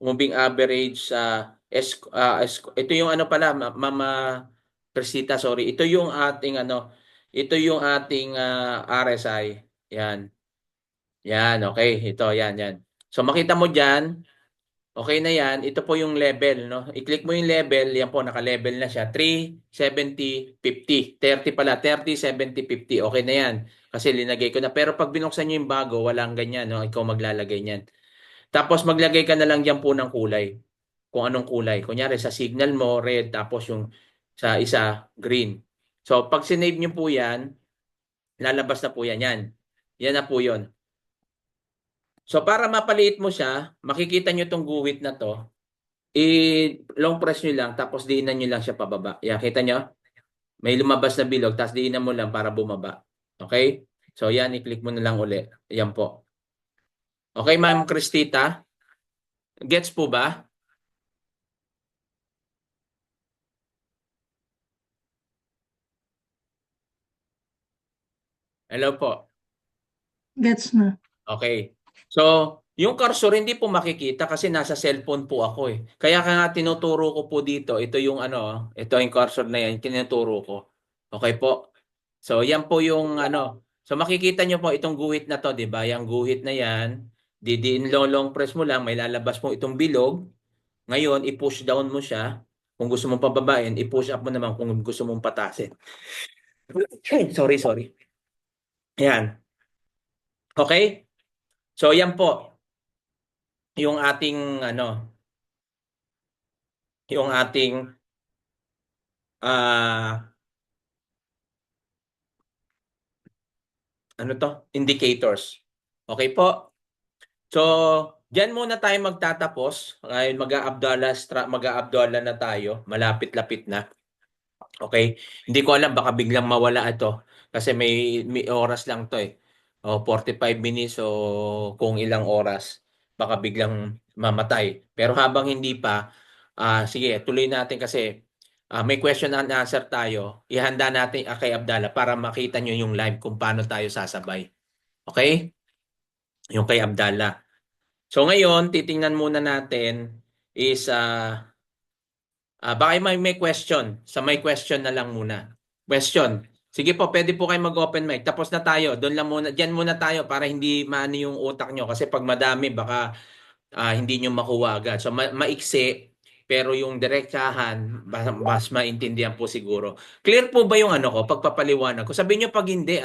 moving average ito yung ano pala, Mama Persita, sorry. Ito yung ating ito yung ating RSI. Yan. Yan, okay. Ito, yan. So makita mo diyan, okay na yan. Ito po yung level, no? I-click mo yung level, yan po naka-level na siya. 3, 70, 50. 30 pala, 30, 70, 50. Okay na yan. Kasi linagay ko na. Pero pag binuksan niyo yung bago, walang ganyan, no? Ikaw maglalagay niyan. Tapos maglagay ka na lang diyan po ng kulay. Kung anong kulay. Kunyari sa signal mo, red, tapos yung sa isa, green. So, pag sinave nyo po yan, lalabas na po yan. Yan. Yan na po yun. So, para mapaliit mo siya, makikita nyo itong guhit na to. I-long press nyo lang, tapos diinan nyo lang siya pababa. Yan, kita nyo? May lumabas na bilog, tapos diinan mo lang para bumaba. Okay? So, yan, i-click mo na lang uli. Yan po. Okay, Ma'am Cristita? Gets po ba? Hello po. Gets na. Okay. So, yung cursor hindi po makikita kasi nasa cellphone po ako eh. Kaya nga tinuturo ko po dito, ito yung ito yung cursor na yan, tinuturo ko. Okay po. So, yan po yung So, makikita nyo po itong guhit na to, 'di ba? Yung guhit na yan, long press mo lang, may lalabas mo itong bilog. Ngayon, i-push down mo siya. Kung gusto mong pababain, i-push up mo naman kung gusto mong patasin. Sorry. Ayan. Okay? So, yan po yung ating yung ating ah, ano to? Indicators. Okay po. So, diyan muna tayo magtatapos. Ay mag-aabdala na tayo. Malapit-lapit na. Okay? Hindi ko alam baka biglang mawala ito kasi may oras lang 'to eh. O 45 minutes o kung ilang oras baka biglang mamatay. Pero habang hindi pa, sige, tuloy natin kasi may question and answer tayo. Ihanda natin kay Abdallah para makita nyo yung live kung paano tayo sasabay. Okay? Yung kay Abdallah. So ngayon, titingnan muna natin is baka may question. Sa may question na lang muna. Question. Sige po, pwede po kayo mag-open mic. Tapos na tayo. Doon lang muna. Diyan muna tayo para hindi maano yung utak nyo. Kasi pag madami, baka hindi nyo makuha agad. So maiksi, pero yung diretsahan, mas maintindihan po siguro. Clear po ba yung ano ko, pagpapaliwanag ko? Sabihin nyo pag hindi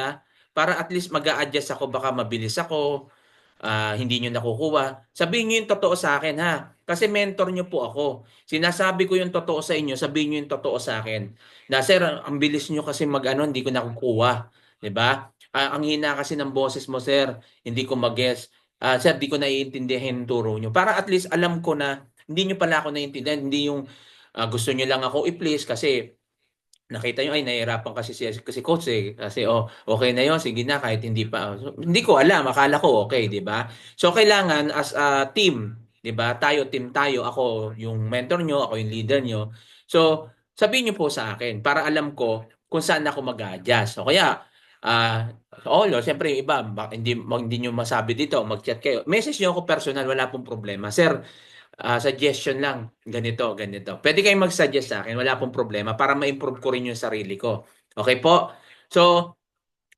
para at least mag-a-adjust ako, baka mabilis ako, hindi nyo nakukuha. Sabihin nyo yung totoo sa akin ha. Kasi mentor nyo po ako. Sinasabi ko yung totoo sa inyo, sabihin nyo yung totoo sa akin. Na sir, ang bilis nyo kasi mag-ano, hindi ko nakukuha. 'Di ba? Ang hina kasi ng boses mo sir, hindi ko mag-guess. Sir, di ko naiintindihan yung turo nyo. Para at least alam ko na hindi nyo pala ako naiintindihan. Hindi yung gusto nyo lang ako i-please kasi nakita nyo, ay, nahihirapan kasi coach eh. Kasi, okay na yon sige na, kahit hindi pa. So, hindi ko alam, akala ko okay, di ba? So, kailangan as a team, di ba? Team tayo. Ako yung mentor nyo, ako yung leader nyo. So, sabihin nyo po sa akin para alam ko kung saan ako mag-adjust. O kaya, siyempre yung iba, hindi nyo masabi dito, mag-chat kayo. Message nyo ako personal, wala pong problema. Sir, suggestion lang, ganito, ganito. Pwede kayong mag-suggest sa akin, wala pong problema para ma-improve ko rin yung sarili ko. Okay po? So,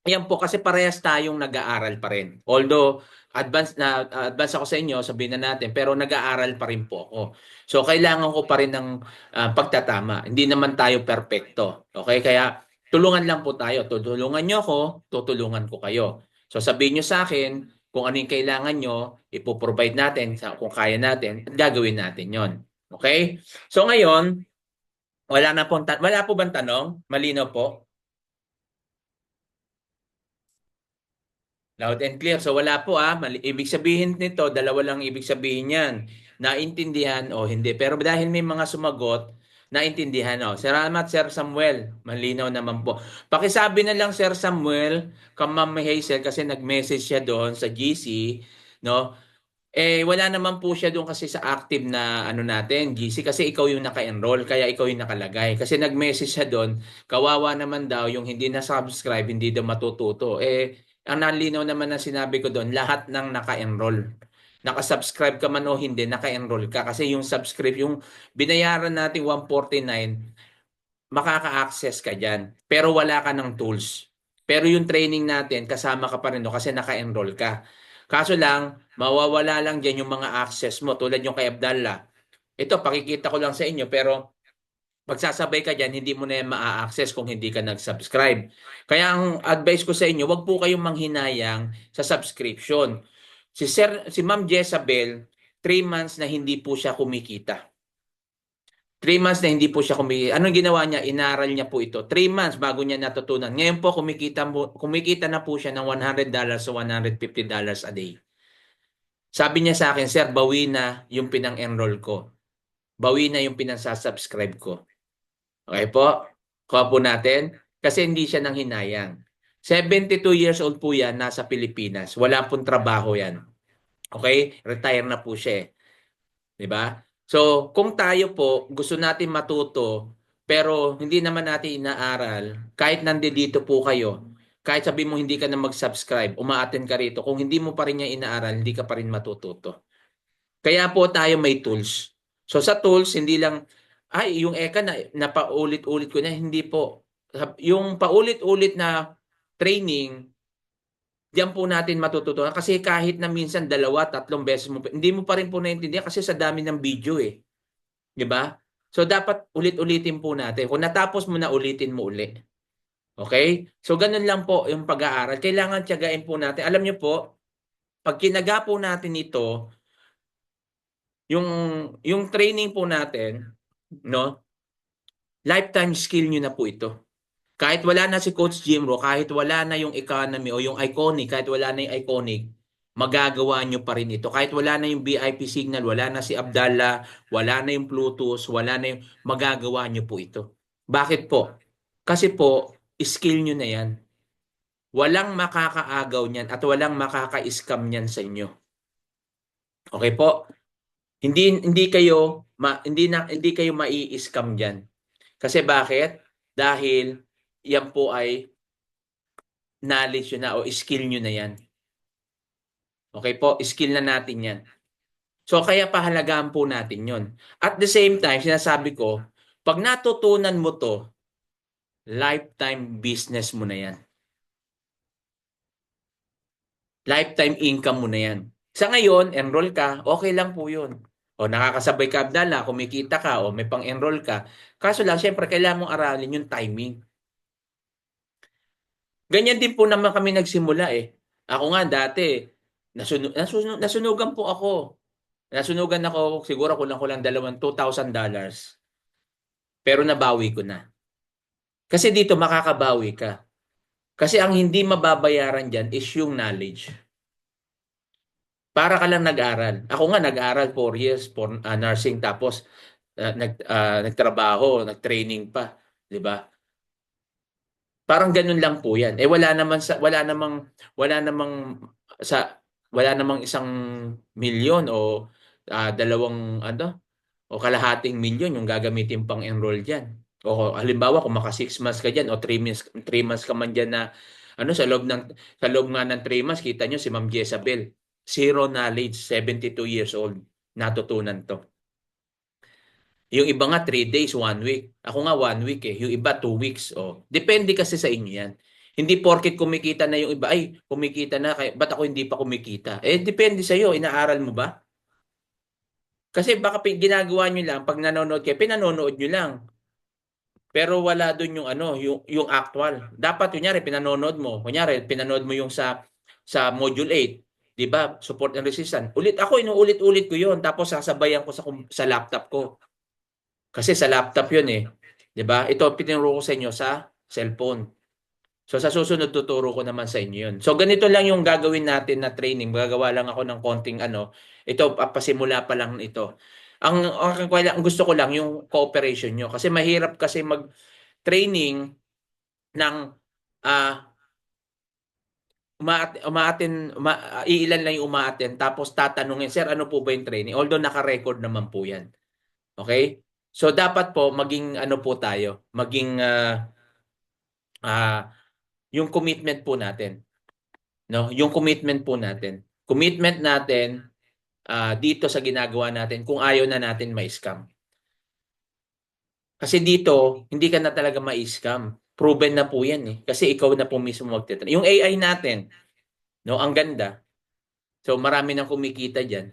ayan po kasi parehas tayong nag-aaral pa rin. Although advance ako sa inyo, sabihin na natin, pero nag-aaral pa rin po ako. So, kailangan ko pa rin ng pagtatama. Hindi naman tayo perpekto. Okay? Kaya tulungan lang po tayo. Tutulungan nyo ako, tutulungan ko kayo. So, sabihin nyo sa akin kung ano yung kailangan nyo, ipoprovide natin kung kaya natin, at gagawin natin yon. Okay? So, ngayon, wala po bang tanong? Malinaw po? Loud and clear. So wala po ibig sabihin nito, dalawa lang ibig sabihin niyan. Naintindihan o hindi. Pero dahil may mga sumagot, naintindihan Salamat Sir Samuel. Malinaw naman po. Pakisabi na lang Sir Samuel, Ma'am Hazel kasi nag-message siya doon sa GC, no? Wala naman po siya doon kasi sa active na ano natin, GC, kasi ikaw yung naka-enroll, kaya ikaw yung nakalagay. Kasi nag-message siya doon, kawawa naman daw yung hindi na-subscribe, hindi daw matututo. Ang nalinaw naman na sinabi ko doon, lahat ng naka-enroll. Naka-subscribe ka man o hindi, naka-enroll ka. Kasi yung yung binayaran natin 149, makaka-access ka dyan. Pero wala ka ng tools. Pero yung training natin, kasama ka pa rin kasi naka-enroll ka. Kaso lang, mawawala lang dyan yung mga access mo tulad yung kay Abdallah. Ito, pakikita ko lang sa inyo pero magsasabay ka dyan, hindi mo na yan maa-access kung hindi ka nag-subscribe. Kaya ang advice ko sa inyo, wag po kayong manghinayang sa subscription. Si Ma'am Jezabel, 3 months na hindi po siya kumikita. 3 months na hindi po siya kumikita. Anong ginawa niya? Inaral niya po ito. 3 months bago niya natutunan. Ngayon po, kumikita na po siya ng $100 to $150 a day. Sabi niya sa akin, Sir, bawi na yung pinang-enroll ko. Bawi na yung pinang-subscribe ko. Okay po? Kuha po natin. Kasi hindi siya nang hinayang. 72 years old po yan, nasa Pilipinas. Wala pong trabaho yan. Okay? Retire na po siya eh. 'Di ba? So, kung tayo po gusto natin matuto pero hindi naman natin inaaral, kahit nandito po kayo, kahit sabi mo hindi ka na mag-subscribe, uma-attend ka rito, kung hindi mo pa rin niya inaaral, hindi ka pa rin matututo. Kaya po tayo may tools. So sa tools, hindi lang, yung EKA na napaulit-ulit ko na, hindi po. Yung paulit-ulit na training, diyan po natin matututunan. Kasi kahit na minsan 2, 3 beses mo, hindi mo pa rin po naiintindihan kasi sa dami ng video eh. Di ba? So dapat ulit-ulitin po natin. Kung natapos mo na, ulitin mo uli. Okay? So ganun lang po yung pag-aaral. Kailangan tiyagain po natin. Alam niyo po, pag kinaga po natin ito, yung training po natin, no? lifetime skill nyo na po ito. Kahit wala na si Coach Jimro, kahit wala na yung economy o yung iconic, kahit wala na yung iconic, magagawa nyo pa rin ito. Kahit wala na yung VIP signal, wala na si Abdallah, wala na yung Bluetooth, wala na yung magagawa nyo po ito. Bakit po? Kasi po, skill nyo na yan. Walang makakaagaw niyan at walang makaka-scam niyan sa inyo. Okay po? Hindi kayo mai-scam diyan. Kasi bakit? Dahil yan po ay knowledge nyo na o skill nyo na yan. Okay po? Skill na natin yan. So kaya pahalagaan po natin yon. At the same time, sinasabi ko, pag natutunan mo to, lifetime business mo na yan. Lifetime income mo na yan. Sa ngayon, enroll ka, okay lang po yun. O nakakasabay ka, Abdallah, kumikita ka, o may pang-enroll ka. Kaso lang, syempre, kailangan mong aralin yung timing. Ganyan din po naman kami nagsimula eh. Ako nga dati, nasunugan po ako. Nasunugan ako, siguro kulang-kulang $2,000. Pero nabawi ko na. Kasi dito makakabawi ka. Kasi ang hindi mababayaran dyan is yung knowledge. Para ka lang nag-aral. Ako nga nag-aral 4 years for nursing tapos nagtrabaho, nag-training pa, 'di ba? Parang ganun lang po 'yan. Wala namang 1 milyon o dalawang o kalahating milyon yung gagamitin pang enroll diyan. O halimbawa kung maka 6 months ka diyan o 3 months ka man diyan na sa loob nga ng 3 months kita nyo si Ma'am Jezabel, zero knowledge, 72 years old, natutunan to. Yung iba nga 3 days, 1 week. Ako nga 1 week eh. Yung iba 2 weeks. Oh. Depende kasi sa inyo yan. Hindi porket kumikita na yung iba, ay kumikita na, ba't ako hindi pa kumikita? Eh depende sa iyo, inaaral mo ba? Kasi baka ginagawa nyo lang, pag nanonood kayo, pinanonood nyo lang. Pero wala doon yung actual. Dapat kunyari pinanonood mo. Kunyari pinanood mo yung sa module 8, 'di ba? Support and resistance. Inuulit-ulit ko 'yon tapos sasabayan ko sa laptop ko. Kasi sa laptop 'yun eh. 'Di ba? Ito pinuro ko sa inyo sa cellphone. So sa susunod tuturo ko naman sa inyo 'yun. So ganito lang yung gagawin natin na training. Gagawa lang ako ng konting Ito pasimula pa lang ito. Ang gusto ko lang yung cooperation nyo kasi mahirap kasi mag-training ng iilan lang yung umaattend tapos tatanungin, sir, ano po ba yung training? Although naka-record naman po yan. Okay? So dapat po maging po tayo, maging yung commitment po natin. No? Yung commitment po natin. Commitment natin dito sa ginagawa natin kung ayaw na natin ma-scam. Kasi dito, hindi ka na talaga ma-scam. Proven na po yan eh. Kasi ikaw na po mismo magtitrain. Yung AI natin, no, ang ganda. So marami nang kumikita dyan.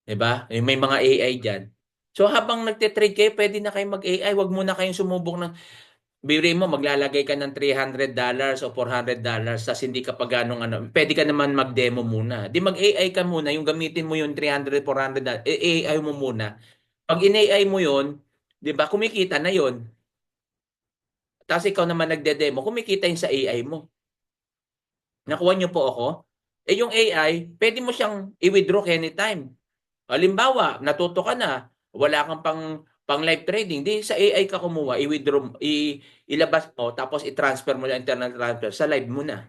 Diba? May mga AI dyan. So habang nagtitrade kayo, pwede na kayo mag-AI. Huwag muna kayong sumubok ng, biro mo, maglalagay ka ng $300 o $400 tas hindi ka pa ganong pwede ka naman mag-demo muna. Di mag-AI ka muna, yung gamitin mo yung $300, $400, AI mo muna. Pag in-AI mo yun, di ba, kumikita na yun. Tapos ikaw naman nagde-demo, kumikita yun sa AI mo. Nakuha niyo po ako? Eh yung AI, pwede mo siyang i-withdraw anytime. Halimbawa, natuto ka na, wala kang pang live trading, di sa AI ka kumuha, i-withdraw, ilabas mo, tapos i-transfer mo lang internal transfer sa live mo na.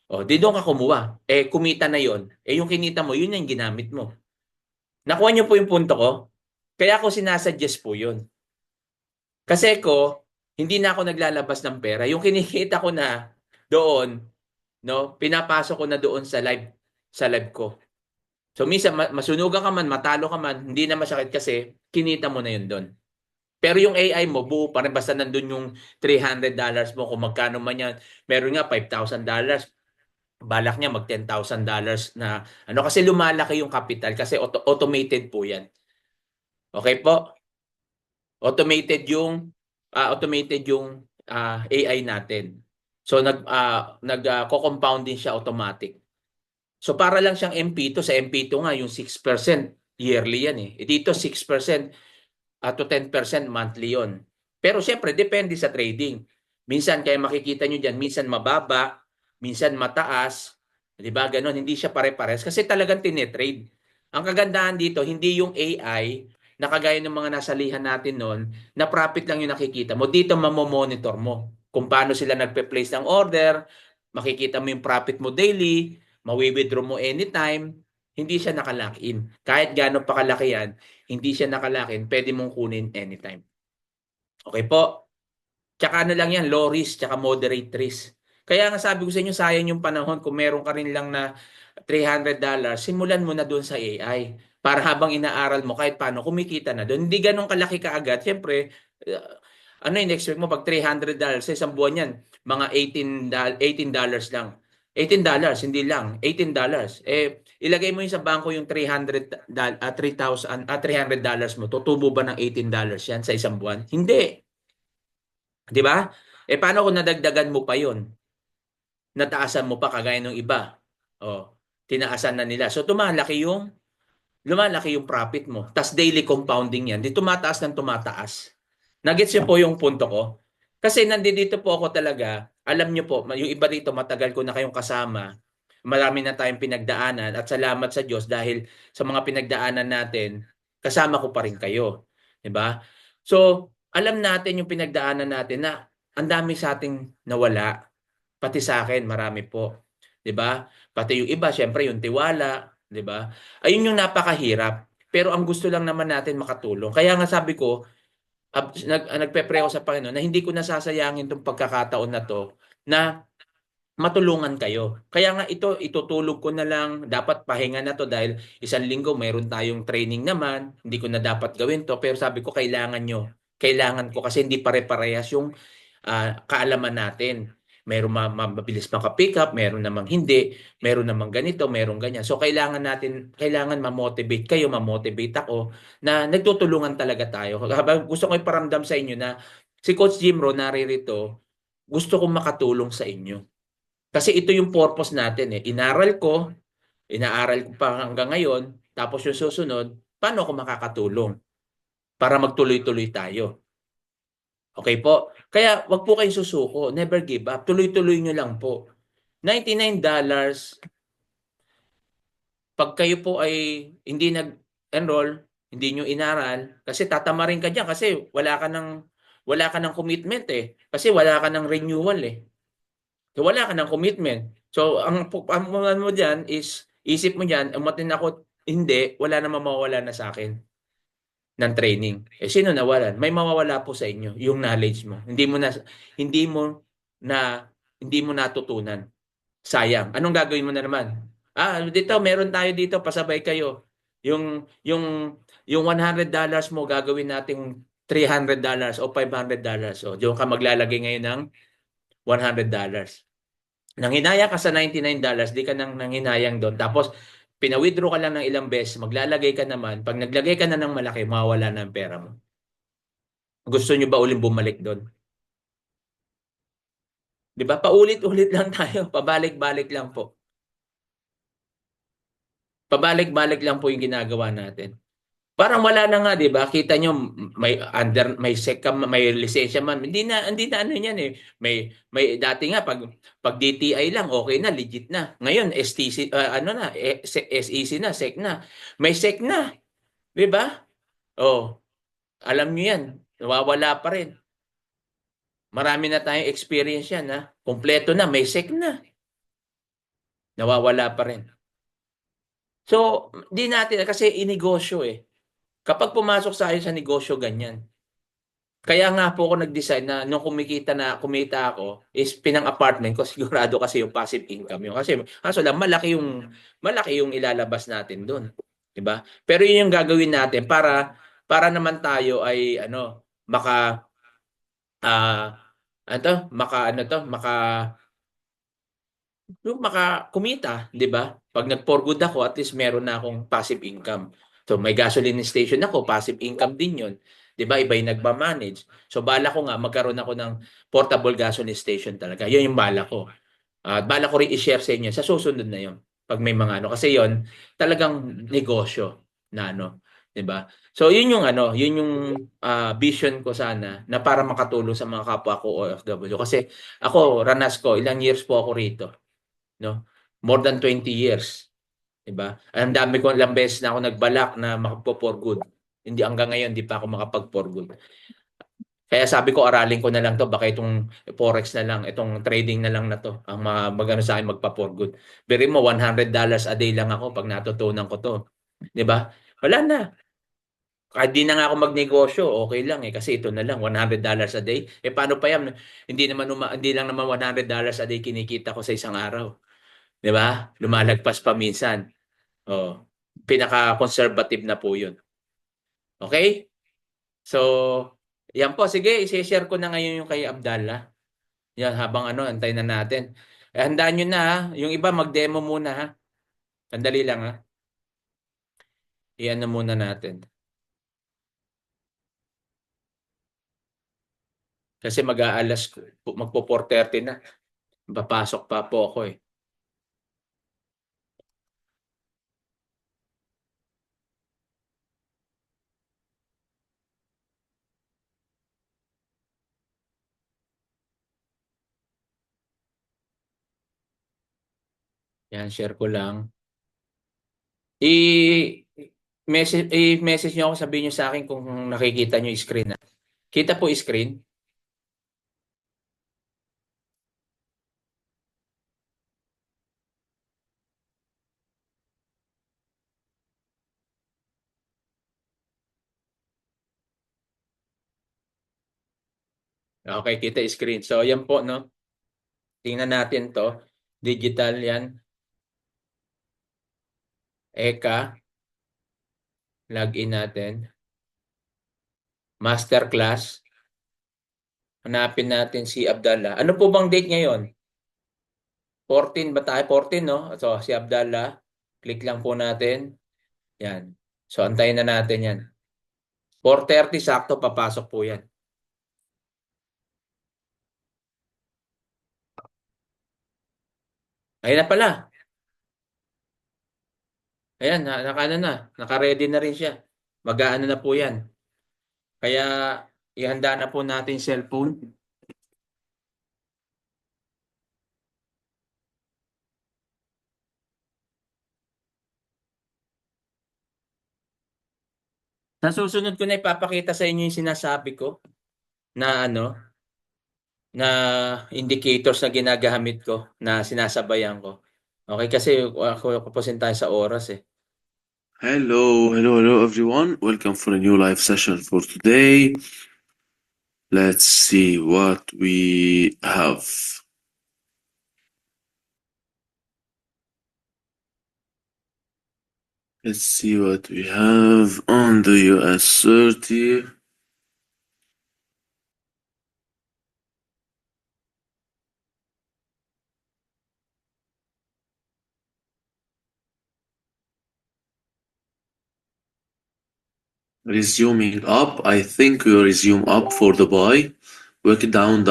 O, di doon ka kumuha. Eh, kumita na yon. Eh, yung kinita mo, yun yung ginamit mo. Nakuha niyo po yung punto ko? Kaya ako sinasuggest po yun. Kasi hindi na ako naglalabas ng pera. Yung kinikita ko na doon, no, pinapasok ko na doon sa live ko. So minsan masunugan ka man, matalo ka man, hindi na masakit kasi kinita mo na yun doon. Pero yung AI mo, buo pa rin basta nandun yung $300 mo kung magkano man yan. Meron nga $5,000. Balak niya mag $10,000 na kasi lumalaki yung capital kasi automated po yan. Okay po? Automated yung AI natin. So nag-co-compound din siya automatic. So para lang siyang MP2, sa MP2 nga yung 6% yearly yan eh. Dito 6% to 10% monthly yon. Pero syempre, depende sa trading. Minsan, kaya makikita nyo dyan, minsan mababa, minsan mataas. Di ba? Ganon, hindi siya pare-pares kasi talagang tinetrade. Ang kagandahan dito, hindi yung AI na kagaya ng mga nasalihan natin noon, na profit lang yung nakikita mo. Dito, mamomonitor mo kung paano sila nagpe-place ng order, makikita mo yung profit mo daily, mawi-withdraw mo anytime, hindi siya nakalock in. Kahit gaano pa kalaki yan, hindi siya nakalock in, pwede mong kunin anytime. Okay po? Tsaka ano lang yan, low risk, tsaka moderate risk. Kaya nga sabi ko sa inyo, sayang yung panahon kung meron ka rin lang na $300, simulan mo na doon sa AI. Para habang inaaral mo, kahit paano, kumikita na doon. Hindi ganun kalaki kaagad. Siyempre, ano yung expect mo pag $300 sa isang buwan yan? Mga $18 lang. $18, hindi lang. $18. Ilagay mo yun sa bangko yung $300 mo. Tutubo ba ng $18 yan sa isang buwan? Hindi. Di ba? Paano kung nadagdagan mo pa yon? Nataasan mo pa kagaya ng iba. Tinaasan na nila. So, lumalaki yung profit mo. Tas daily compounding yan. Di tumataas ng tumataas. Nagets niyo po yung punto ko? Kasi nandito po ako talaga, alam niyo po, yung iba dito matagal ko na kayong kasama, marami na tayong pinagdaanan at salamat sa Diyos dahil sa mga pinagdaanan natin, kasama ko pa rin kayo. 'Di ba? So, alam natin yung pinagdaanan natin na ang dami sa ating nawala. Pati sa akin, marami po. 'Di ba? Pati yung iba, syempre yung tiwala, 'di ba? Ayun yung napakahirap. Pero ang gusto lang naman natin makatulong. Kaya nga sabi ko, nagpe-pray ako sa Panginoon na hindi ko nasasayangin tong pagkakataon na to na matulungan kayo. Kaya nga ito, itutulog ko na lang, dapat pahinga na to dahil isang linggo mayroon tayong training naman, hindi ko na dapat gawin to, pero sabi ko kailangan nyo. Kailangan ko kasi hindi pare-parehas yung kaalaman natin. Meron mabilis maka-pick up, meron namang hindi, meron namang ganito, meron ganyan. So kailangan ma-motivate kayo, ma-motivate ako na nagtutulungan talaga tayo. Gusto ko iparamdam sa inyo na si Coach Jimro naririto, gusto kong makatulong sa inyo. Kasi ito yung purpose natin eh. Inaaral ko pa hanggang ngayon, tapos yung susunod, paano ako makakatulong para magtuloy-tuloy tayo? Okay po? Kaya wag po kayong susuko. Never give up. Tuloy-tuloy nyo lang po. $99, pag kayo po ay hindi nag-enroll, hindi nyo inaral, kasi tatamarin ka dyan kasi wala ka ng commitment eh. Kasi wala ka ng renewal eh. So, wala ka ng commitment. So, ang mo dyan is, isip mo dyan, umatin ako, hindi, wala namang mawawala na sa akin ng training. Sino nawalan? May mawawala po sa inyo, yung knowledge mo. Hindi mo natutunan. Sayang. Anong gagawin mo na naman? Dito, meron tayo dito, pasabay kayo. Yung $100 mo, gagawin nating $300 o $500. So, diyan ka maglalagay ngayon ng $100. Nanghinaya ka sa $99, di ka nang nanghinayang doon. Tapos, pina-withdraw ka lang ng ilang beses, maglalagay ka naman. Pag naglagay ka na ng malaki, mawawala na ang pera mo. Gusto nyo ba uling bumalik doon? Di ba? Paulit-ulit lang tayo. Pabalik-balik lang po. Pabalik-balik lang po yung ginagawa natin. Parang wala na nga, 'di ba? Kita nyo may sec ka, may lisensya man. Hindi na ano yan eh. May dati nga pag DTI lang okay na, legit na. Ngayon STC SEC na, SEC na. May SEC na, 'di ba? Alam niyo 'yan. Nawawala pa rin. Marami na tayong experience yan, ha. Kompleto na, may SEC na. Nawawala pa rin. So, di natin kasi inegosyo eh. Kapag pumasok sa akin sa negosyo, ganyan. Kaya nga po ako nag-decide na nung kumita ako, is pinang-apartment ko, sigurado kasi yung passive income yun. Kasi kaso lang, malaki yung ilalabas natin doon. Diba? Pero yun yung gagawin natin para naman tayo ay kumita, 'di ba? Pag nag-for good ako, at least meron na akong passive income. So may gasoline station ako, passive income din 'yon. 'Di ba? Iba yung nagma-manage. So bala ko nga magkaroon ako ng portable gasoline station talaga. 'Yun yung bala ko. Bala ko rin i-share sa inyo sa susunod na 'yon. Pag may mga kasi 'yon, talagang negosyo na 'di ba? So yun yung ano, yun yung vision ko sana na para makatulong sa mga kapwa ko OFW. Kasi ako, ranas ko, ilang years po ako rito, no? More than 20 years, 'di ba? Ang dami ko, ilang beses na ako nagbalak na magpo-for good. Hindi hanggang ngayon, hindi pa ako makapag-for good. Kaya sabi ko, aralin ko na lang 'to, baka itong forex na lang, itong trading na lang na 'to, ang mag-ano sa akin, magpa-for good. Biruin mo, $100 a day lang ako pag natutunan ko 'to, 'di ba? Wala na. Kahit di na nga ako magnegosyo, okay lang eh, kasi ito na lang, $100 a day. Eh paano pa yan? Hindi lang naman $100 a day kinikita ko sa isang araw. 'Di ba? Lumalagpas pa minsan. Oh, pinaka-conservative na po 'yun. Okay? So, yan po. Sige, i-share ko na ngayon yung kay Abdallah. Yan, habang ano, antayin na natin. Eh, handaan nyo na ha. Yung iba, mag-demo muna ha. Sandali lang ha. Iyan na muna natin. Kasi mag-aalas, magpo 4:30 na. Papasok pa po ako eh. Yan, share ko lang. I-message nyo ako, sabihin nyo sa akin kung nakikita nyo yung screen na. Kita po yung screen? Okay, kita yung screen. So, yan po, no? Tingnan natin to. Digital yan. Eka. Login natin. Masterclass. Hanapin natin si Abdallah. Ano po bang date ngayon? 14 ba tayo? 14, no? So, si Abdallah. Click lang po natin. Yan. So, antayin na natin yan. 4:30 sakto, papasok po yan. Ayun na pala. Ayan, ano na. Naka-ready na rin siya. Mag-aano na po yan. Kaya, ihanda na po natin yung cellphone. Sa susunod ko na ipapakita sa inyo yung sinasabi ko na ano, na indicators na ginagamit ko, na sinasabayan ko. Okay, kasi ako kapusin tayo sa oras eh. Hello everyone. Welcome for a new live session for today. Let's see what we have. Let's see what we have on the US 30. Resuming up. I think we resume up for the buy. Work it down.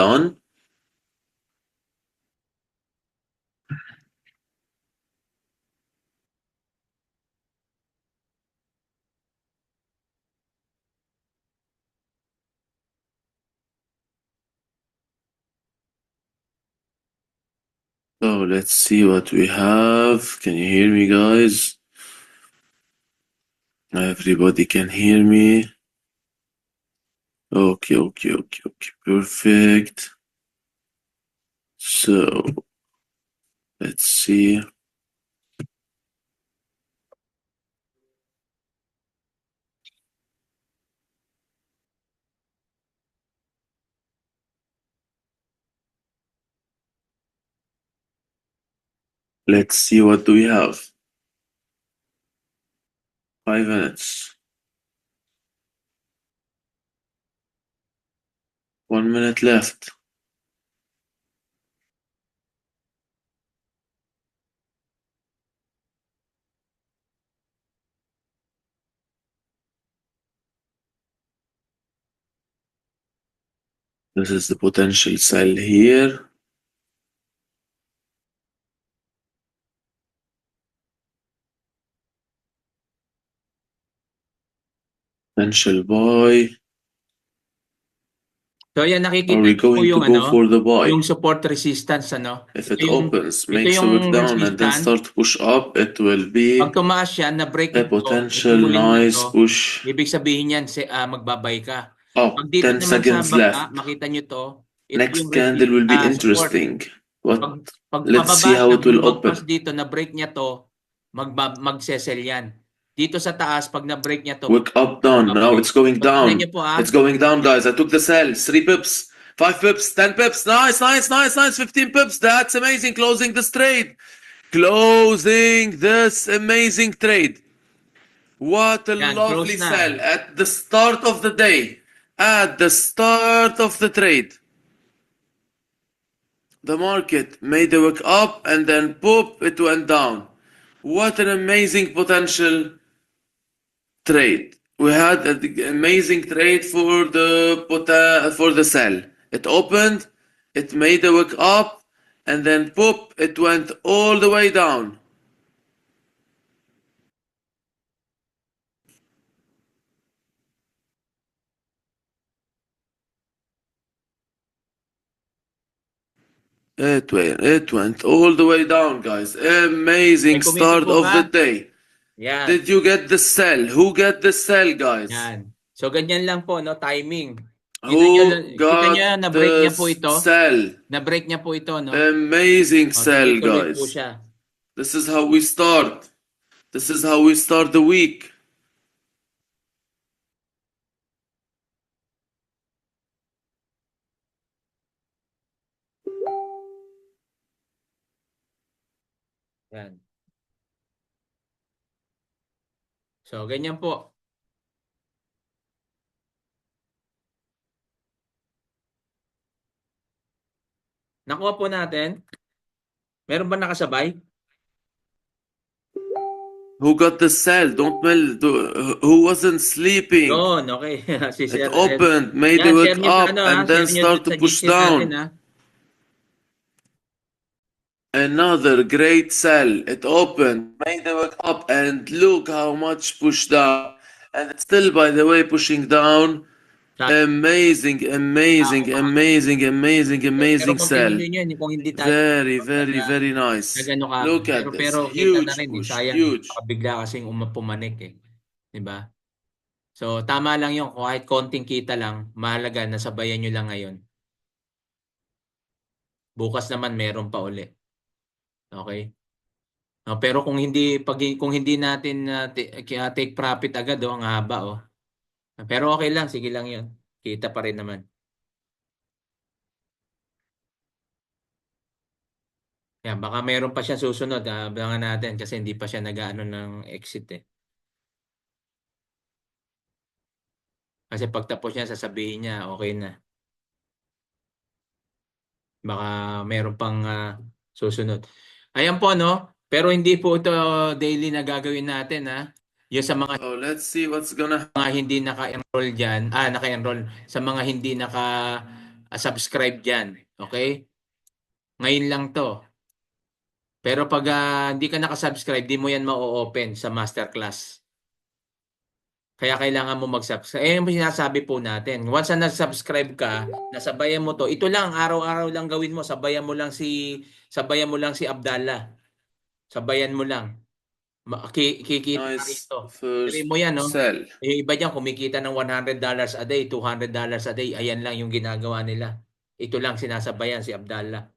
So let's see what we have. Can you hear me, guys? Everybody can hear me. Okay. Perfect. So let's see. Let's see what do we have. 5 minutes. 1 minute left. This is the potential sell here. Potential buy. So yan, Are nakikita we niyo po going to yung go for the buy? yung support resistance, If Ito it yung opens, ito makes a yung wick down, and then resistance. start to push up, it will Pag be tumaas yan, na-break a niyo to, potential itong line na nice to, push ibig sabihin yan, magbabay ka. up. Pag dito 10 naman sa seconds baba, left. makita niyo to, ito Next yung candle will be support. interesting. Pag Let's see pababa how siya, it will lumagpas open. dito, na-break niya to, magsesell yan. Dito sa taas, pag na-break niya to, Wick up, down. Now it's going so, tingnan niyo down. po It's going down, guys. I took the sell. 3 pips, 5 pips, 10 pips. Nice, nice, nice, nice. 15 pips. That's amazing. Closing this trade. Closing this amazing trade. What a Yan, lovely close na. sell at the start of the day. At the start of the trade. The market made a wick up and then poof, it went down. What an amazing potential trade. We had an amazing trade for the sell. It opened, it made a wick up, and then poof, it went all the way down. It went all the way down, guys. Amazing May kumita start po of ba? the day. Yan. Did you get the sell? Who get the sell, guys? Yan. So, ganyan lang po, no? Timing. Who Kita nyo, got na-break the niya po ito. sell? Na-break niya po ito, no? Amazing sell, Tuloy-tuloy po guys. siya. This is how we start. This is how we start the week. Yan. So, ganyan po. Nakuha po natin. Meron ba nakasabay? Who got the sell? Don't melt. Who wasn't sleeping? Yun, okay. Si It Sir opened, made Yan, a share wick nyo sa up, ano, and then share nyo start sa to push GC natin, down. Another great sell. It opened, made a wick up, and look how much pushed down. And it's still, by the way, pushing down. Amazing, amazing, amazing, amazing, amazing Pero sell. continue nyo yun, kung hindi tayo Very, very, very na nice. gano'n ka. Look at Pero this. kita na Huge rin, push, sayang. huge. Bigla kasing pumanik eh. Diba? So, tama lang yun. Kahit konting kita lang, mahalaga, nasabayan nyo lang ngayon. Bukas naman meron pa uli. Okay? No, pero kung hindi natin take profit agad, ang haba, oh. Pero okay lang, sige lang yun. Kita pa rin naman. Yan, baka meron pa siya susunod. Abangan natin kasi hindi pa siya nag-ano ng exit eh. Kasi pagtapos niya, sasabihin niya, okay na. Baka meron pang susunod. Ayan po, no? Pero hindi po ito daily na gagawin natin, ha? Yung sa mga Oh, let's see what's gonna hindi naka-enroll dyan, naka-enroll, sa mga hindi naka-subscribe dyan. Okay? Ngayon lang to. Pero pag hindi ka naka-subscribe, di mo yan ma-open sa masterclass. Kaya kailangan mo mag-subscribe. Yung sinasabi po natin. Once na nag-subscribe ka, nasabayan mo to. Ito lang, araw-araw lang gawin mo. Sabayan mo lang si Abdallah. Sabayan mo lang. Kikita nice rito. first Sabihin mo yan, no? sell. Yung iba dyan, kumikita ng $100 a day, $200 a day. Ayan lang yung ginagawa nila. Ito lang sinasabayan si Abdallah.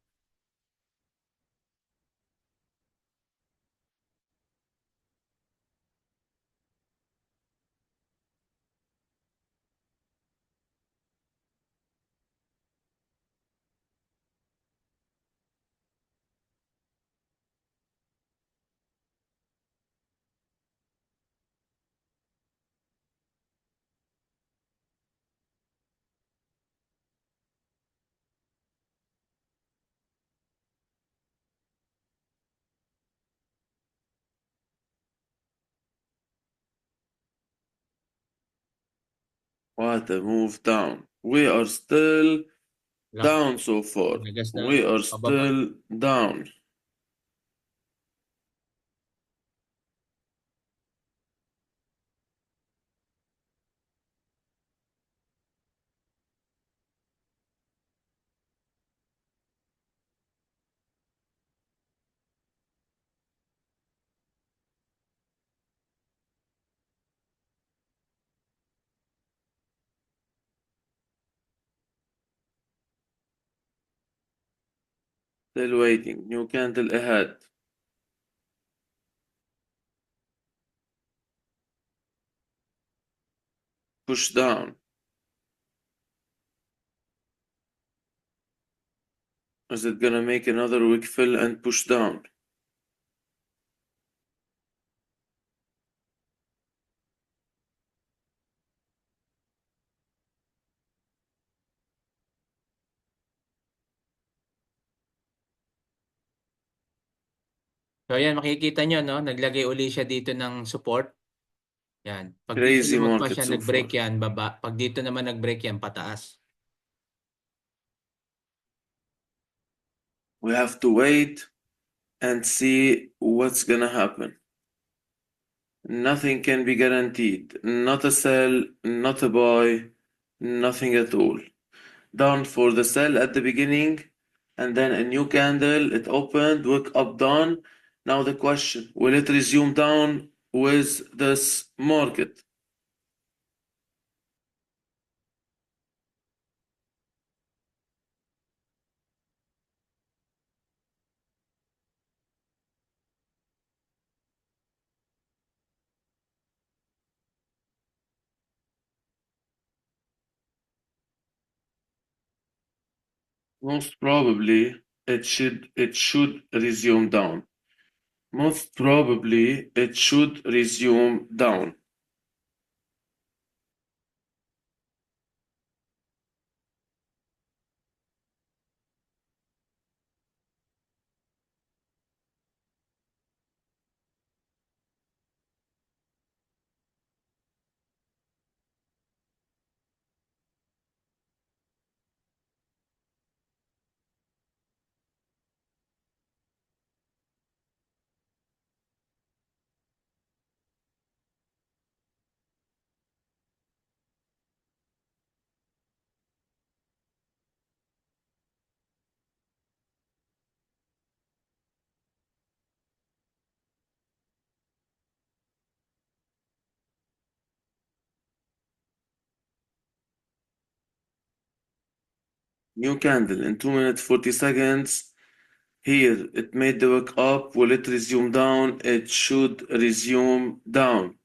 What a move down. We are still down so far. Nagas na. We are Pababa. still down. Still waiting. New candle ahead. Push down. Is it gonna make another wick fill and push down? So ayan, makikita nyo, no? Naglagay uli siya dito ng support. Yan. Pag dito Crazy naman pa market siya so nag-break far. yan, baba. Pag dito naman nag-break yan, pataas. We have to wait and see what's gonna happen. Nothing can be guaranteed. Not a sell, not a buy, nothing at all. Down for the sell at the beginning, and then a new candle, it opened, wick up down. Now the question, will it resume down with this market? Most probably it should resume down. Most probably it should resume down. New candle in 2 minutes 40 seconds. Here it made the wick up. Will it resume down? It should resume down.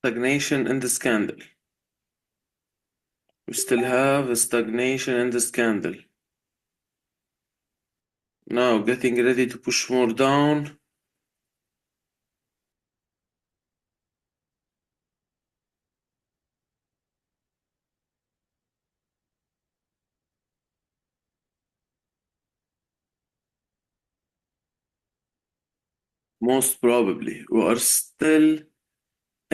Stagnation in this candle. We still have a stagnation in this candle. Now getting ready to push more down. Most probably we are still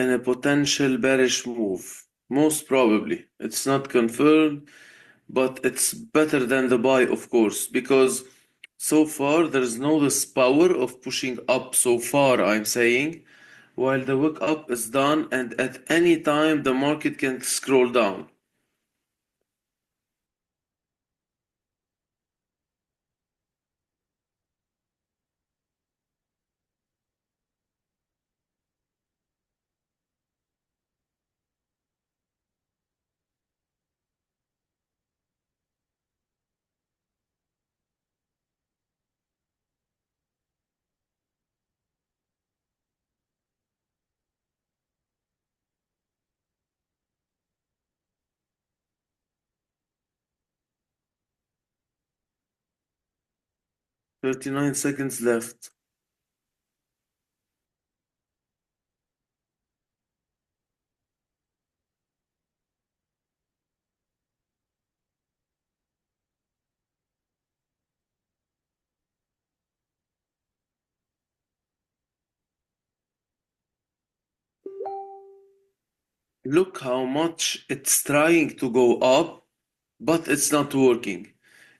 in a potential bearish move. Most probably. It's not confirmed, but it's better than the buy, of course, because so far there's no this power of pushing up so far, I'm saying, while the wick up is done, and at any time the market can scroll down. "39 seconds left." Look how much it's trying to go up, but it's not working.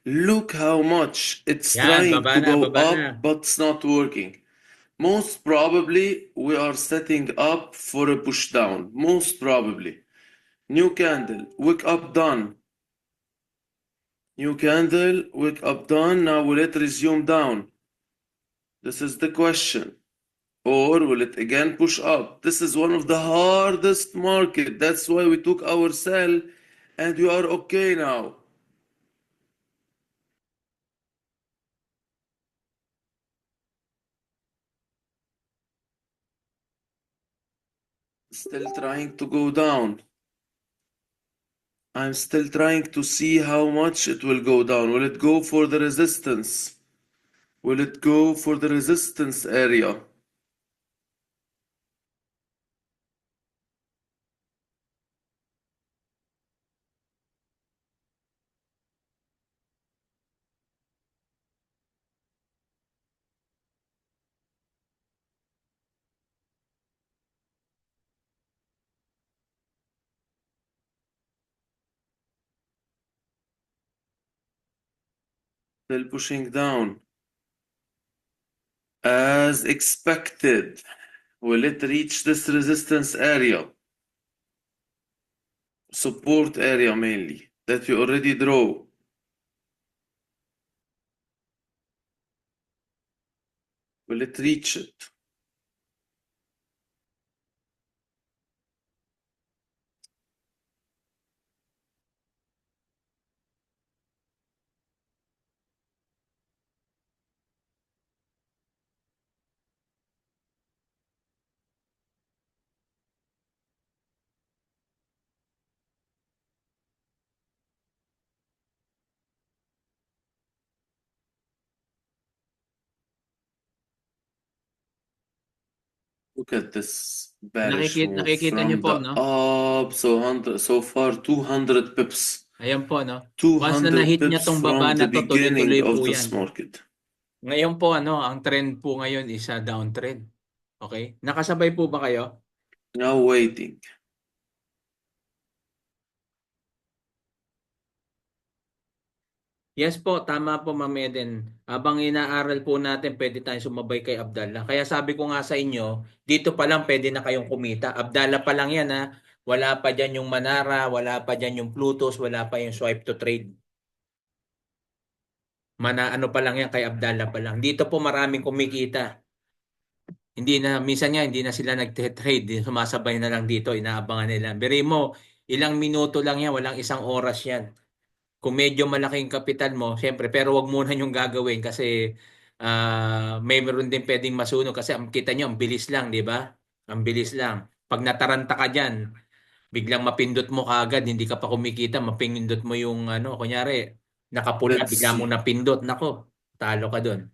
Look how much it's Yan, trying baba to na, go baba na. up, but it's not working. Most probably, we are setting up for a push down. Most probably. New candle, wick up done. New candle, wick up done. Now will it resume down? This is the question. Or will it again push up? This is one of the hardest market. That's why we took our sell and we are okay now. Still trying to go down. I'm still trying to see how much it will go down. Will it go for the resistance? Will it go for the resistance area? Still pushing down. As expected. Will it reach this resistance area? Support area mainly, that we already draw. Will it reach it? Look at this bearish move Nakikita niyo from po, the no? up. So far 200 pips. Ayan po, no? Once na 200 na-hit niya pips tong baba from na the to, beginning tuloy-tuloy of po this yan. market. Ngayon po, ang trend po ngayon is a downtrend. Okay? Nakasabay po ba kayo? Now waiting. Yes po, tama po Ma'am Eden. Habang inaaral po natin, pwede tayong sumabay kay Abdallah. Kaya sabi ko nga sa inyo, dito pa lang pwede na kayong kumita. Abdallah pa lang yan ha. Wala pa dyan yung Manara, wala pa dyan yung Plutus, wala pa yung swipe to trade. Ano pa lang yan kay Abdallah pa lang. Dito po maraming kumikita. Minsan nga, hindi na sila nagte-trade. Sumasabay na lang dito, inaabangan nila. Biri mo, ilang minuto lang yan, walang isang oras yan. Kung medyo malaking kapital mo, syempre, pero wag muna yung gagawin kasi meron din pwedeng masunog kasi kita nyo, ang bilis lang, di ba? Ang bilis lang. Pag nataranta ka dyan, biglang mapindot mo kaagad, hindi ka pa kumikita, mapindot mo yung kunyari, nakapula, Let's bigla mo see. napindot, nako, talo ka doon.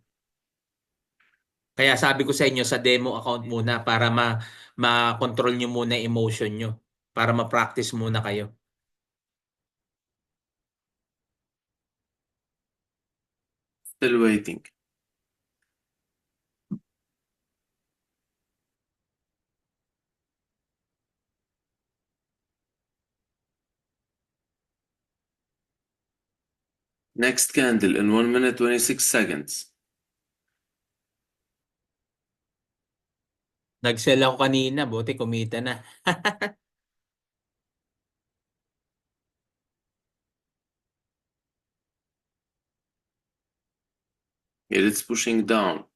Kaya sabi ko sa inyo sa demo account muna para ma-control nyo muna yung emotion nyo. Para ma-practice muna kayo. Still waiting. Next candle in 1 minute 26 seconds. Nag-sell ako kanina, buti kumita na. Here it's pushing down.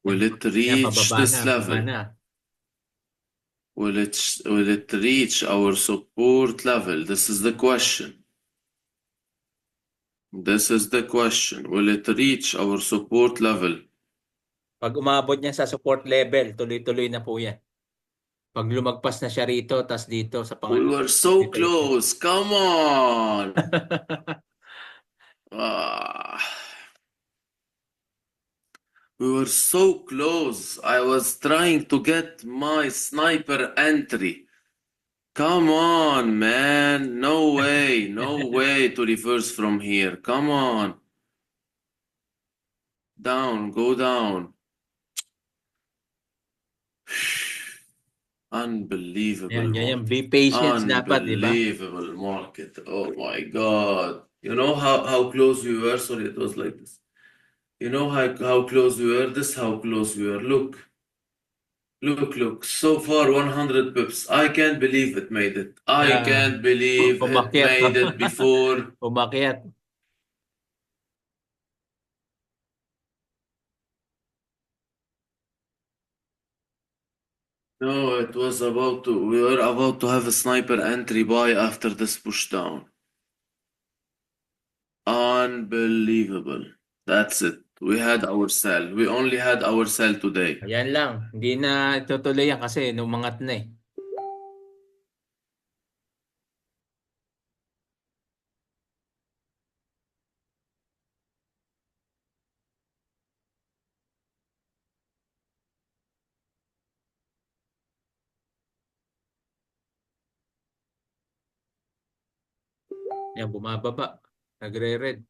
Will it Yan, reach pababa this na, baba level? na. Will it reach our support level? This is the question. This is the question. Will it reach our support level? Pag umabot niya sa support level, tuloy-tuloy na po yan. Pag lumagpas na siya rito, tas dito sa We pangalawa. were so Dito. close. Come on. Ah. We were so close. I was trying to get my sniper entry. Come on, man. No way. No way to reverse from here. Come on. Down. Go down. Unbelievable Yan. market. Be patient dapat, di ba? Unbelievable market. Oh my God. You know how close we were? Sorry, it was like this. You know how close we were? This how close we were. Look. Look. So far, 100 pips. I can't believe it made it. I Yeah. can't believe it Umakyat. made it before. Umakyat. No, we were about to have a sniper entry buy after this pushdown. Unbelievable. That's it. We had our sell. We only had our sell today. Ayan lang. Hindi na itutuloy yan kasi umangat na eh. Yan, bumababa. Nagre-red.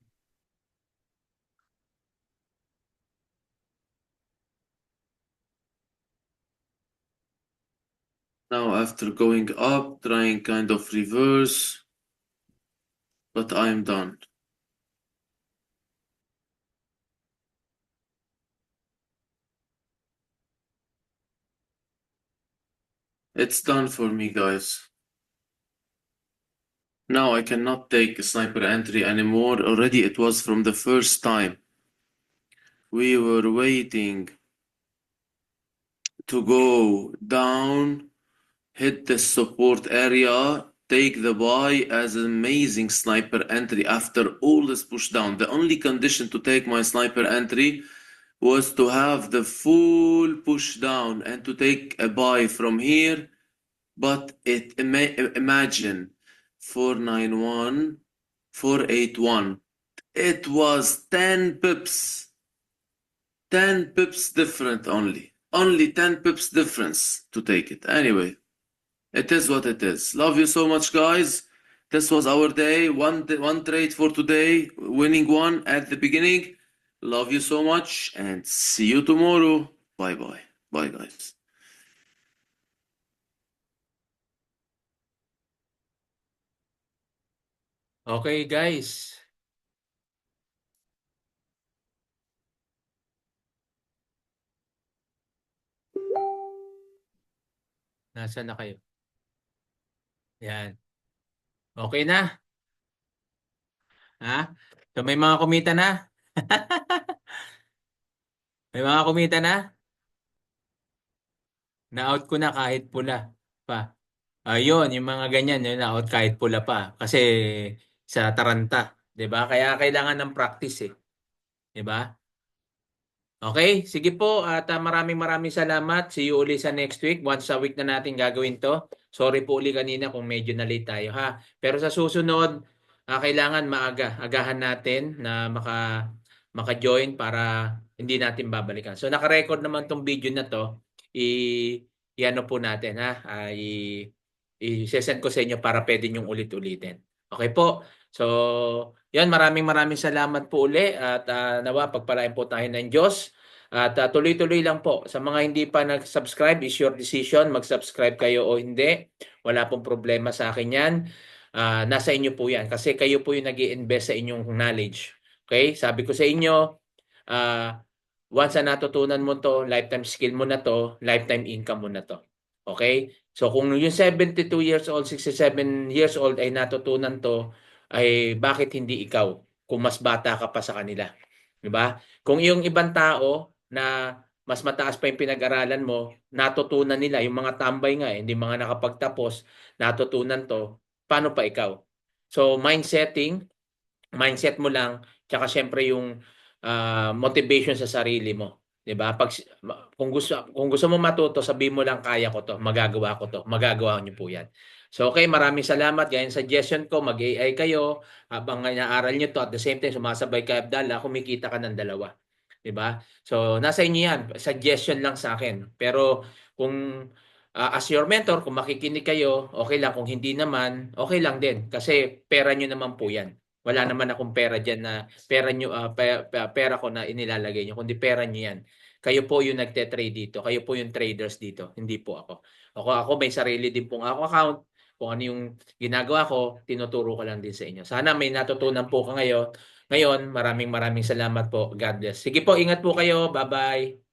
Now, after going up, trying kind of reverse, but I'm done. It's done for me, guys. Now I cannot take a sniper entry anymore. Already it was from the first time. We were waiting to go down, hit the support area, take the buy as an amazing sniper entry after all this push down. The only condition to take my sniper entry was to have the full push down and to take a buy from here. But imagine 491, 481. It was 10 pips. 10 pips different only. Only 10 pips difference to take it. Anyway, it is what it is. Love you so much, guys. This was our day. One trade for today. Winning one at the beginning. Love you so much and see you tomorrow. Bye. Bye, guys. Okay, guys. Nasaan na kayo? Yan. Okay na? Ha? So may mga kumita na? May mga kumita na? Na-out ko na kahit pula pa. Ayun, yung mga ganyan, yun, na-out kahit pula pa. Kasi sa Taranta, 'di ba? Kaya kailangan ng practice eh, 'di ba? Okay, sige po at maraming salamat. See you uli sa next week. Once a week na natin gagawin 'to. Sorry po uli kanina kung medyo na late tayo ha. Pero sa susunod, kailangan agahan natin na maka-join para hindi natin babalikan. So naka-record naman tong video na 'to. I-ano po natin ha. I-send ko sa inyo para pwede nyong ulit-ulitin. Okay po. So, yan, maraming salamat po uli at nawa pagpalain po tayo ng Diyos. At tuloy-tuloy lang po. Sa mga hindi pa nag-subscribe, is your decision. Mag-subscribe kayo o hindi. Wala pong problema sa akin yan. Nasa inyo po yan. Kasi kayo po yung nag-i-invest sa inyong knowledge. Okay? Sabi ko sa inyo, once na natutunan mo to, lifetime skill mo na to, lifetime income mo na to. Okay? So kung yung 72 years old, 67 years old ay natutunan to, ay bakit hindi ikaw kung mas bata ka pa sa kanila? 'Di ba? Kung yung ibang tao na mas mataas pa yung pinag-aralan mo, natutunan nila, yung mga tambay nga, hindi mga nakapagtapos, natutunan to, paano pa ikaw? So mindset mo lang, tsaka syempre yung motivation sa sarili mo. 'Di ba? Kung gusto mo matuto, sabihin mo lang kaya ko 'to, magagawa ko 'to. Magagawa niyo po 'yan. So okay, maraming salamat. Gaya ng suggestion ko, mag-AI kayo habang inaaral niyo 'to at the same time sumasabay kay Abdallah, kumikita ka ng dalawa. 'Di ba? So nasa inyo 'yan. Suggestion lang sa akin. Pero kung as your mentor, kung makikinig kayo, okay lang. Kung hindi naman, okay lang din kasi pera niyo naman po 'yan. Wala naman akong pera diyan na pera niyo pera ko na inilalagay niyo, kundi pera niyo 'yan. Kayo po yung nagte-trade dito. Kayo po yung traders dito. Hindi po ako. Ako may sarili din pong ako account. Kung ano yung ginagawa ko, tinuturo ko lang din sa inyo. Sana may natutunan po ka ngayon. Ngayon, maraming salamat po. God bless. Sige po, ingat po kayo. Bye-bye.